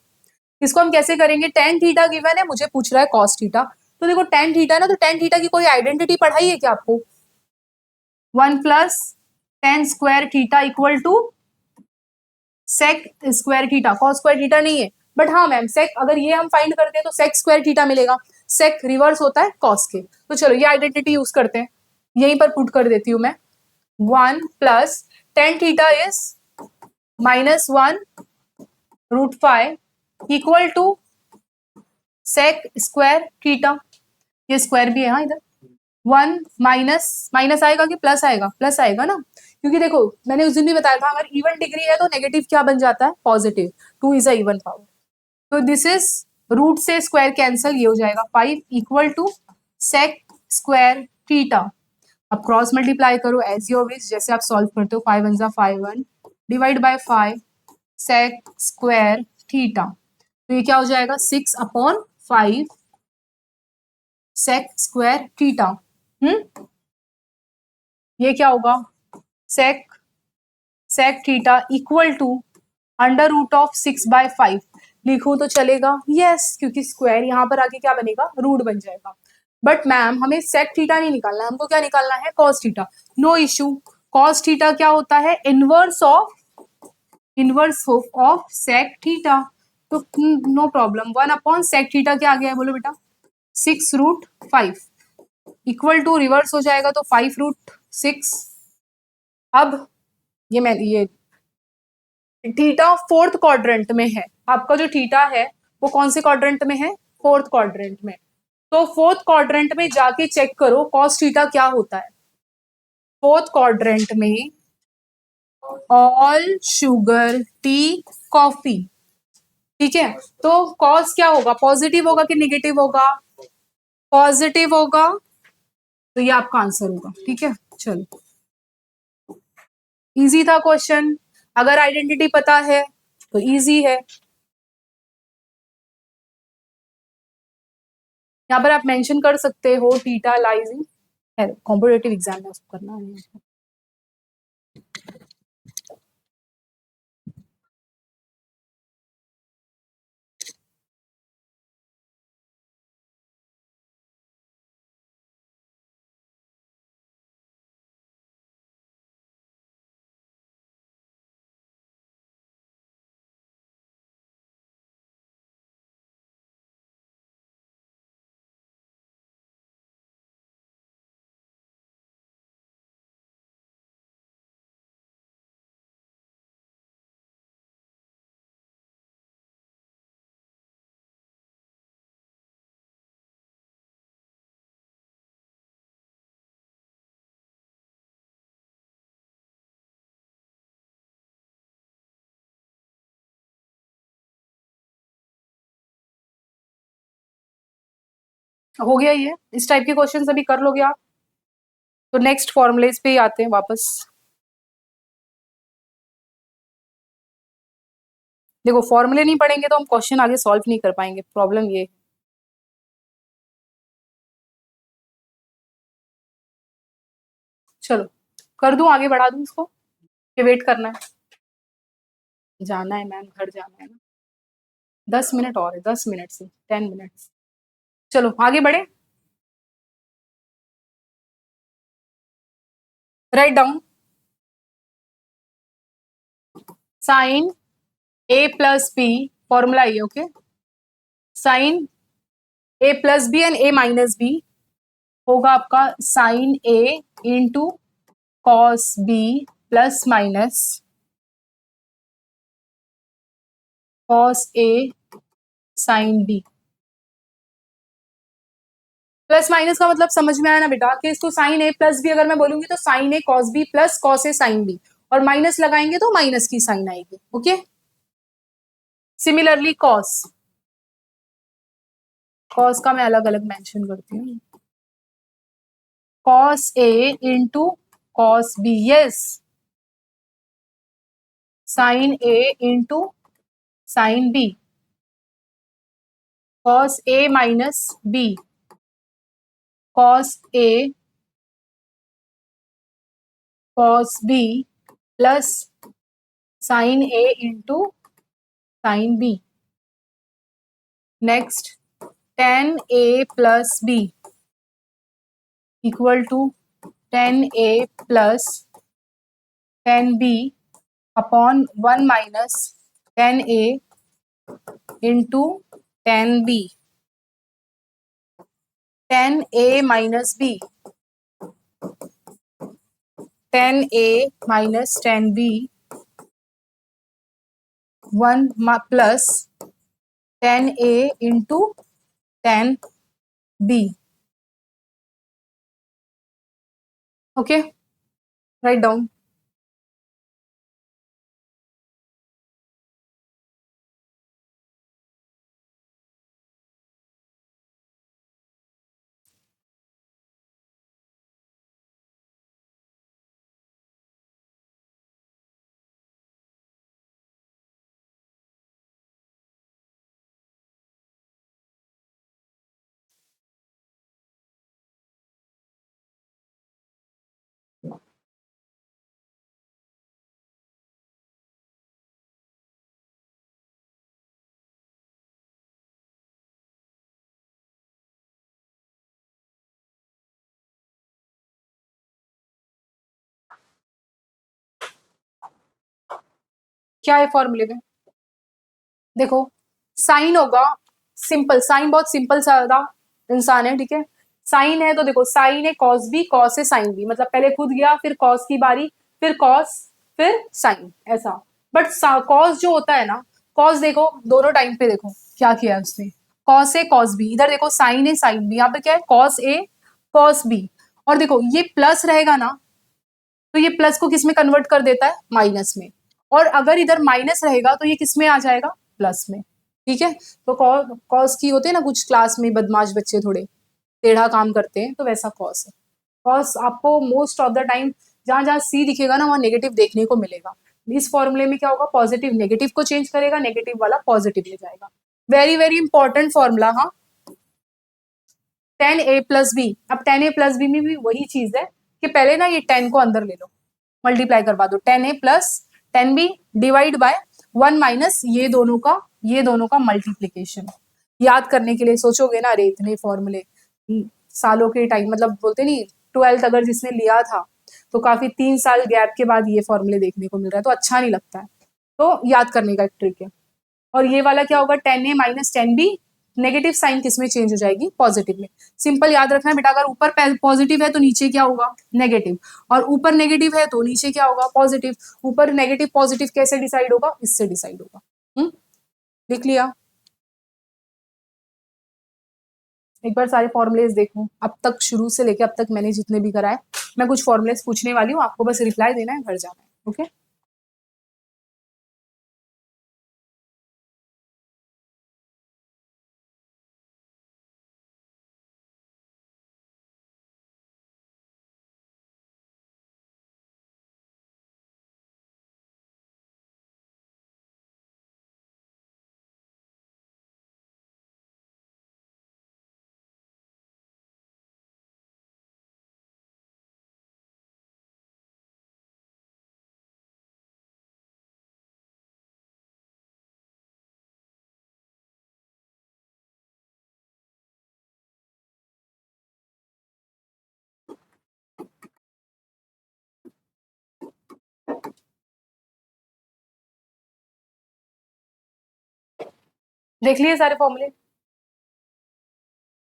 इसको हम कैसे करेंगे? tan थीटा गिवन है, मुझे पूछ रहा है cos थीटा, तो देखो tan थीटा है ना, तो tan थीटा की कोई आइडेंटिटी पढ़ाई है क्या आपको? 1 plus tan square theta equal to sec square theta, cos square theta नहीं है, बट हाँ मैम sec, अगर ये हम फाइंड करते हैं तो sec स्क्वायर थीटा मिलेगा। sec रिवर्स होता है cos के, तो चलो ये आइडेंटिटी यूज करते हैं, यहीं पर पुट कर देती हूँ मैं। 1 plus tan theta is -1/√5 equal to sec square theta, ये स्क्वायर भी है हाँ इधर। 1 माइनस माइनस आएगा कि प्लस आएगा? प्लस आएगा ना, क्योंकि देखो मैंने उस दिन भी बताया था अगर इवन डिग्री है तो नेगेटिव क्या बन जाता है? Positive. 2 is a even power, तो दिस इज रूट से स्क्वायर कैंसल, ये हो जाएगा 5 equal to sec square theta. अब क्रॉस मल्टीप्लाई करो एज योर विश, जैसे आप सॉल्व करते हो, 5 1 5 1 divide by 5 sec square theta, तो ये क्या हो जाएगा? 6/5 सेक स्क्वायर थीटा। ये क्या होगा? सेक थीटा इक्वल टू √6/5 लिखूं तो चलेगा? यस, क्योंकि स्क्वायर यहाँ पर आके क्या बनेगा? रूट बन जाएगा। बट मैम हमें सेक थीटा नहीं निकालना, हमको क्या निकालना है? Cos theta. No issue, cos theta क्या होता है? Inverse of sec theta. तो नो प्रॉब्लम, 1/sec थीटा क्या आ गया है बोलो बेटा, 6√5 इक्वल टू रिवर्स हो जाएगा तो 5√6। अब ये थीटा फोर्थ क्वाड्रेंट में है, आपका जो थीटा है वो कौन से क्वाड्रेंट में है, फोर्थ क्वाड्रेंट में। तो फोर्थ क्वाड्रेंट में जाके चेक करो कॉस थीटा क्या होता है। फोर्थ क्वाड्रेंट में ऑल शुगर टी कॉफी, ठीक है, तो कॉस क्या होगा, पॉजिटिव होगा कि निगेटिव होगा, पॉजिटिव होगा, तो ये आपका आंसर होगा। ठीक है, चलो, इजी था क्वेश्चन, अगर आइडेंटिटी पता है तो इजी है। यहाँ पर आप मेंशन कर सकते हो theta lies in, competitive exam में उसको करना है। हो गया ये, इस टाइप के क्वेश्चन अभी कर लोगे आप। तो नेक्स्ट फॉर्मुलेज पे ही आते हैं वापस। देखो फॉर्मूले नहीं पढ़ेंगे तो हम क्वेश्चन आगे सॉल्व नहीं कर पाएंगे, प्रॉब्लम ये है। चलो कर दूं, आगे बढ़ा दूं इसको, कि वेट करना है, जाना है मैम, घर जाना है ना, 10 मिनट और है, 10 मिनट से 10 मिनट। चलो आगे बढ़े, right down sine A+B, formula ये, okay, sine A+B and A-B होगा आपका sine A into cos B plus minus cos A sine B। Plus minus का मतलब समझ में आया ना बेटा, कि इसको साइन A+B अगर मैं बोलूंगी तो sine A cos B plus cos A sine B, और माइनस लगाएंगे तो माइनस की साइन आएगी, ओके। सिमिलरली कॉस, कॉस का मैं अलग अलग मेंशन करती हूँ, cos A into cos B, yes, sine A into sine B, cos A minus B, cos A cos B plus sine A into sine B। Next tan A plus B equal to tan A plus tan B upon 1 minus tan A into tan B, tan A minus B, tan A minus tan B 1 plus tan A into tan B, okay, right down. क्या है फॉर्मूले में, देखो साइन होगा सिंपल, साइन बहुत सिंपल सादा इंसान है, ठीक है। साइन है तो देखो साइन है कॉस बी, कॉस है साइन बी, मतलब पहले खुद गया फिर कॉस की बारी, फिर कॉस, फिर साइन, ऐसा। बट कॉस जो होता है ना, कॉस देखो दोनों टाइम पे देखो क्या किया है उसने, कॉस ए कॉस बी, इधर देखो साइन ए साइन बी, यहाँ पे क्या है कॉस ए कॉस बी, और देखो ये प्लस रहेगा ना तो ये प्लस को किस में कन्वर्ट कर देता है, माइनस में, और अगर इधर माइनस रहेगा तो ये किस में आ जाएगा, प्लस में, ठीक है। तो कॉस की होते हैं ना कुछ क्लास में बदमाश बच्चे थोड़े टेढ़ा काम करते हैं, तो वैसा कॉस है। कॉस आपको मोस्ट ऑफ द टाइम जहां जहां सी दिखेगा ना वहां नेगेटिव देखने को मिलेगा। इस फॉर्मूले में क्या होगा, पॉजिटिव नेगेटिव को चेंज करेगा, नेगेटिव वाला पॉजिटिव ले जाएगा। वेरी वेरी इंपॉर्टेंट फॉर्मूला, हाँ। टेन ए प्लस बी, अब टेन ए प्लस बी में भी वही चीज है कि पहले ना ये 10 को अंदर ले लो, मल्टीप्लाई करवा दो, tan A plus tan B divide by 1 minus ये दोनों का मल्टीप्लीकेशन। याद करने के लिए सोचोगे ना, अरे इतने फॉर्मूले सालों के टाइम, मतलब बोलते नहीं 12th अगर जिसने लिया था तो काफी 3 साल गैप के बाद ये फॉर्मूले देखने को मिल रहा है, तो अच्छा नहीं लगता है, तो याद करने का एक ट्रिक है। और ये वाला क्या होगा, tan A minus tan B, negative sign किस में चेंज हो जाएगी, पॉजिटिव में। सिंपल याद रखना है बेटा, अगर ऊपर पॉजिटिव है तो नीचे क्या होगा, नेगेटिव, और ऊपर नेगेटिव है तो नीचे क्या होगा, पॉजिटिव। ऊपर नेगेटिव पॉजिटिव कैसे डिसाइड होगा, इससे डिसाइड होगा। लिख लिया, एक बार सारे फॉर्मुलेज देखो, अब तक शुरू से लेके अब तक मैंने जितने भी कराए, मैं कुछ फॉर्मुलेज पूछने वाली हूँ, आपको बस रिप्लाई देना है, घर जाना है, ओके। देख लिए सारे फॉर्मूले। अब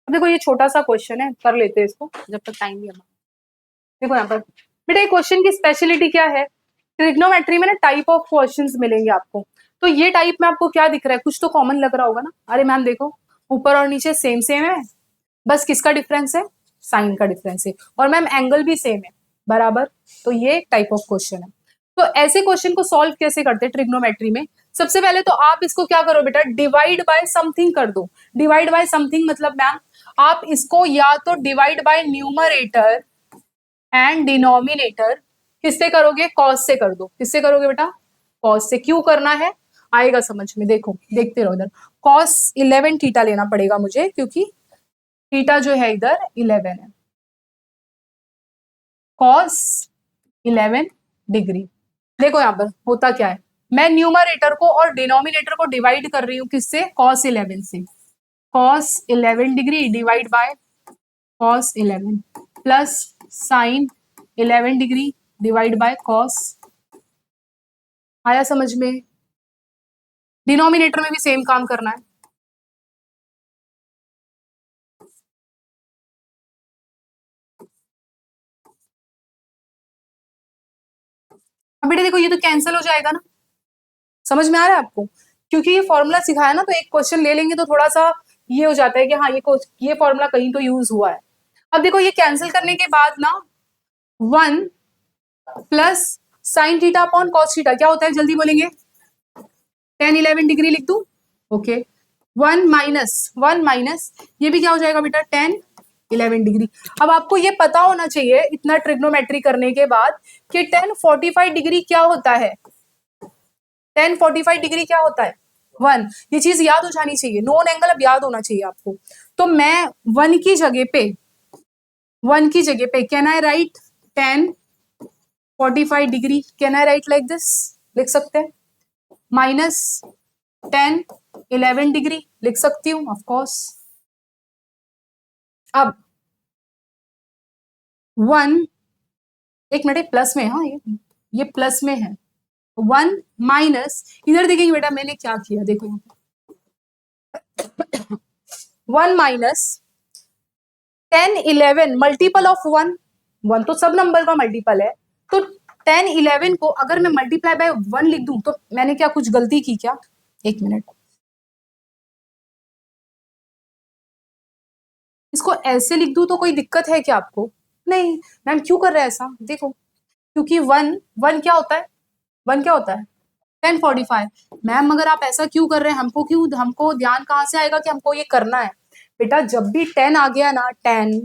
देखो ये छोटा सा क्वेश्चन है, कर लेते हैं इसको जब तक टाइम भी हमारा। देखो यहाँ पर बेटा, ये क्वेश्चन की स्पेशलिटी क्या है, ट्रिग्नोमेट्री में ना टाइप ऑफ क्वेश्चंस मिलेंगे आपको। तो ये टाइप में आपको क्या दिख रहा है, कुछ तो कॉमन लग रहा होगा ना, अरे मैम देखो ऊपर और नीचे सेम सेम है, बस किसका डिफरेंस है, साइन का डिफरेंस है, और मैम एंगल भी सेम है बराबर। तो ये टाइप ऑफ क्वेश्चन है। तो ऐसे क्वेश्चन को सॉल्व कैसे करते हैं ट्रिग्नोमेट्री में, सबसे पहले तो आप इसको क्या करो बेटा, डिवाइड बाय समथिंग कर दो। डिवाइड बाय समथिंग मतलब मैम आप इसको या तो divide by numerator and denominator किससे करोगे, कॉस से कर दो। किससे करोगे बेटा, कॉस से। क्यों करना है आएगा समझ में, देखो देखते रहो इधर। कॉस 11 थीटा लेना पड़ेगा मुझे, क्योंकि थीटा जो है इधर 11 है, कॉस 11 डिग्री। देखो यहाँ पर होता क्या है, मैं न्यूमरेटर को और डिनोमिनेटर को डिवाइड कर रही हूँ किससे, कॉस 11 से। Cos 11 degree divide by cos 11 plus sign 11 degree divide by cos. आया समझ में, डिनोमिनेटर में भी सेम काम करना है। अब बेटा देखो ये तो कैंसिल हो जाएगा ना, समझ में आ रहा है आपको, क्योंकि ये फॉर्मूला सिखाया ना, तो एक क्वेश्चन ले लेंगे तो थोड़ा सा ये हो जाता है कि हाँ ये फॉर्मूला कहीं तो यूज हुआ है। अब देखो ये कैंसिल करने के बाद ना 1 plus sine theta upon cos theta क्या होता है, जल्दी बोलेंगे, 10-11 डिग्री लिख दू, ओके। 1 माइनस ये भी क्या हो जाएगा बेटा, 10-11 डिग्री। अब आपको ये पता होना चाहिए इतना ट्रिग्नोमेट्री करने के बाद कि 10-45 डिग्री क्या होता है, 10-45 डिग्री क्या होता है, 1। ये चीज याद हो जानी चाहिए, नोन एंगल अब याद होना चाहिए आपको। तो मैं 1 की जगह पे 1 की जगह पे can I right 10-45 degree, can I right like this, लिख सकते हैं। माइनस 10-11 डिग्री लिख सकती हूँ ऑफ कोर्स। अब 1, एक मिनट प्लस में, हाँ ये प्लस में है। 1 माइनस, इधर देखेंगे बेटा मैंने क्या किया, देखो यहाँ 1 माइनस 10 11 मल्टीपल ऑफ 1, 1 तो सब नंबर का मल्टीपल है, तो 10 11 को अगर मैं मल्टीप्लाई बाय 1 लिख दूं तो मैंने क्या कुछ गलती की क्या? एक मिनट, इसको ऐसे लिख दूं तो कोई दिक्कत है क्या आपको? नहीं। मैम क्यों कर रहे हैं ऐसा? देखो, क्योंकि 1 1 क्या होता है? 1 क्या होता है? 1045। मैम अगर आप ऐसा क्यों कर रहे हैं, हमको ध्यान कहाँ से आएगा कि हमको ये करना है? बेटा जब भी 10 आ गया ना 10,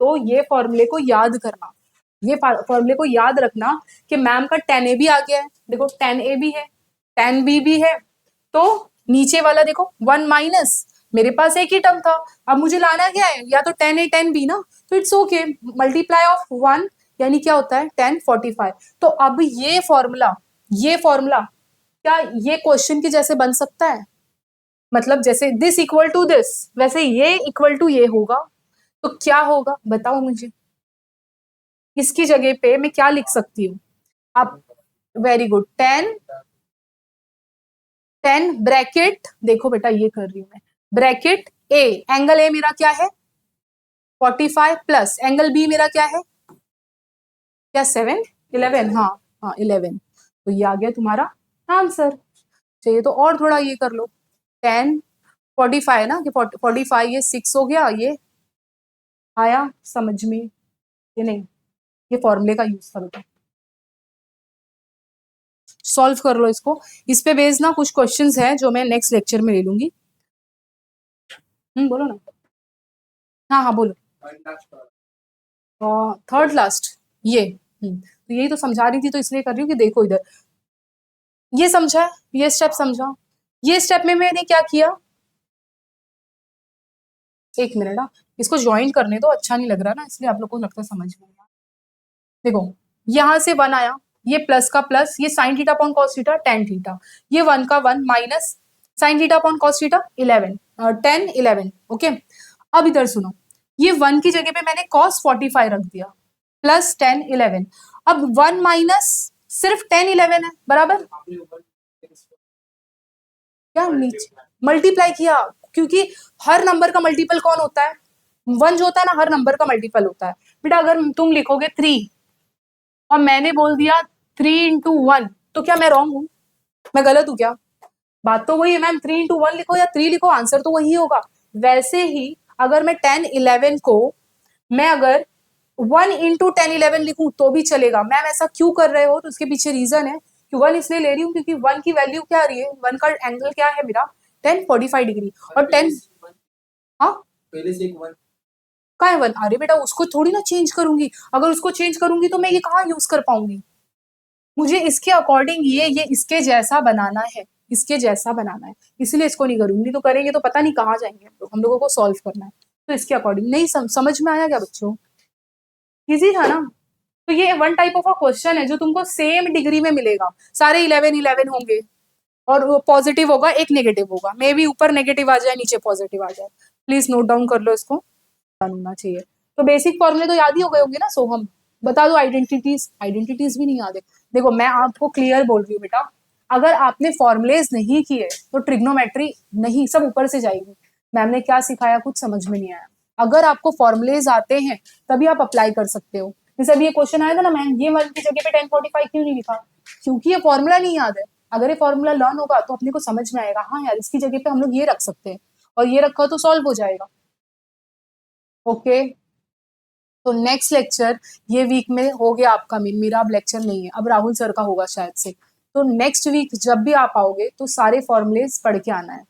तो ये फॉर्मूले को याद करना, ये फॉर्मूले को याद रखना कि मैम का 10a भी आ गया है, देखो 10a भी है, 10b भी है, तो नीचे वाला देखो 1 माइनस, मेरे पास एक ही टर्म था, अब मुझे लाना क्या है? या तो 10a 10b ना, तो इट्स ओके, मल्टीप्लाई ऑफ 1 यानी क्या होता है? 1045। तो अब ये फॉर्मूला क्या ये क्वेश्चन के जैसे बन सकता है? मतलब जैसे दिस इक्वल टू दिस, वैसे ये इक्वल टू ये होगा, तो क्या होगा बताओ मुझे? इसकी जगह पे मैं क्या लिख सकती हूँ? आप वेरी गुड, 10 ब्रैकेट, देखो बेटा ये कर रही हूं मैं, ब्रैकेट ए, एंगल ए मेरा क्या है? 45 प्लस एंगल बी मेरा क्या है? क्या 7 11? हाँ हाँ 11। तो ये आ गया तुम्हारा आंसर। चाहिए तो और थोड़ा ये कर लो, 10 45 ना, कि 45 ये 6 हो गया, ये आया समझ में? ये नहीं, ये फॉर्मूले का यूज करो, सॉल्व कर लो इसको। इस पे बेस्ड ना कुछ क्वेश्चंस हैं जो मैं नेक्स्ट लेक्चर में ले लूंगी। बोलो ना। हाँ हाँ बोलो। थर्ड लास्ट ये, तो यही तो समझा रही थी, तो इसलिए कर रही हूँ कि देखो इधर, ये समझा, ये स्टेप समझा, ये स्टेप में मैंने क्या किया? एक मिनट, इसको ज्वाइन करने दो, अच्छा नहीं लग रहा ना, इसलिए आप लोग को लगता है समझ में नहीं आ रहा। देखो यहां से 1 आया, ये प्लस का प्लस, ये sine theta upon cos theta tan theta, ये 1 का 1 minus sine theta upon cos theta 11 10 11। Okay, अब इधर सुनो, ये 1 की जगह पे मैंने कॉस 45 रख दिया, प्लस 10 11। अब 1 माइनस सिर्फ 10 11 है, बराबर क्या नीचे मल्टीप्लाई किया, क्योंकि हर नंबर का मल्टीपल कौन होता है? 1 जो होता है ना, हर नंबर का मल्टीपल होता है। बेटा अगर तुम लिखोगे 3 और मैंने बोल दिया 3 इंटू 1, तो क्या मैं रॉन्ग हूं? मैं गलत हूं क्या? बात तो वही है मैम, 3 इंटू 1 लिखो या 3 लिखो, आंसर तो वही होगा। वैसे ही अगर मैं 10 11 को मैं अगर 1 इंटू 10 11 लिखूं तो भी चलेगा। मैम ऐसा क्यों कर रहे हो? तो उसके पीछे रीजन है कि 1 इसलिए ले रही हूँ क्योंकि 1 की वैल्यू क्या आ रही है, 1 का एंगल क्या है मेरा? 1045 डिग्री, और 10 हाँ पहले से एक 1 का है 1? अरे बेटा उसको थोड़ी ना चेंज करूंगी, अगर उसको चेंज करूंगी तो मैं ये कहाँ यूज कर पाऊंगी? मुझे इसके अकॉर्डिंग ये इसके जैसा बनाना है, इसके जैसा बनाना है, इसलिए इसको नहीं करूंगी। तो करेंगे तो पता नहीं कहाँ जाएंगे हम लोगों को सॉल्व करना है, तो इसके अकॉर्डिंग नहीं समझ में आया क्या बच्चों? इजी था ना? तो ये one type of a question है जो तुमको सेम डिग्री में मिलेगा, सारे 11 11 होंगे, और पॉजिटिव होगा एक नेगेटिव होगा, मे बी ऊपर नेगेटिव आ जाए नीचे पॉजिटिव आ जाए। प्लीज नोट डाउन कर लो इसको, होना चाहिए। तो बेसिक फॉर्मूले तो याद ही हो गए होंगे ना, सोहम बता दो। आइडेंटिटीज भी नहीं याद है? देखो मैं आपको क्लियर बोल रही हूँ बेटा, अगर आपने फॉर्मुलेज नहीं किए तो ट्रिग्नोमेट्री नहीं, सब ऊपर से जाएगी। मैम ने क्या सिखाया कुछ समझ में नहीं आया। अगर आपको फॉर्मुलेज आते हैं तभी आप अप्लाई कर सकते हो। जैसे अभी ये क्वेश्चन आया था ना मैम, ये 1 की जगह पे 1045 क्यों नहीं लिखा? क्योंकि ये फॉर्मूला नहीं याद है। अगर ये फॉर्मूला लर्न होगा तो अपने को समझ में आएगा, हाँ यार इसकी जगह पे हम लोग ये रख सकते हैं, और ये रखा तो सॉल्व हो जाएगा। ओके, तो नेक्स्ट लेक्चर ये वीक में हो गया आपका, मेरा अब लेक्चर नहीं है, अब राहुल सर का होगा शायद से। तो नेक्स्ट वीक जब भी आप आओगे तो सारे फॉर्मुलेज पढ़ के आना है।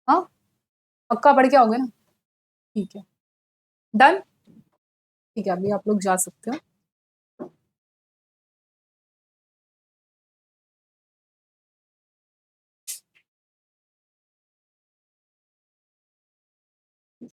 हाँ पक्का पढ़ के आओगे ना? ठीक है, डन। ठीक है, अभी आप लोग जा सकते हो।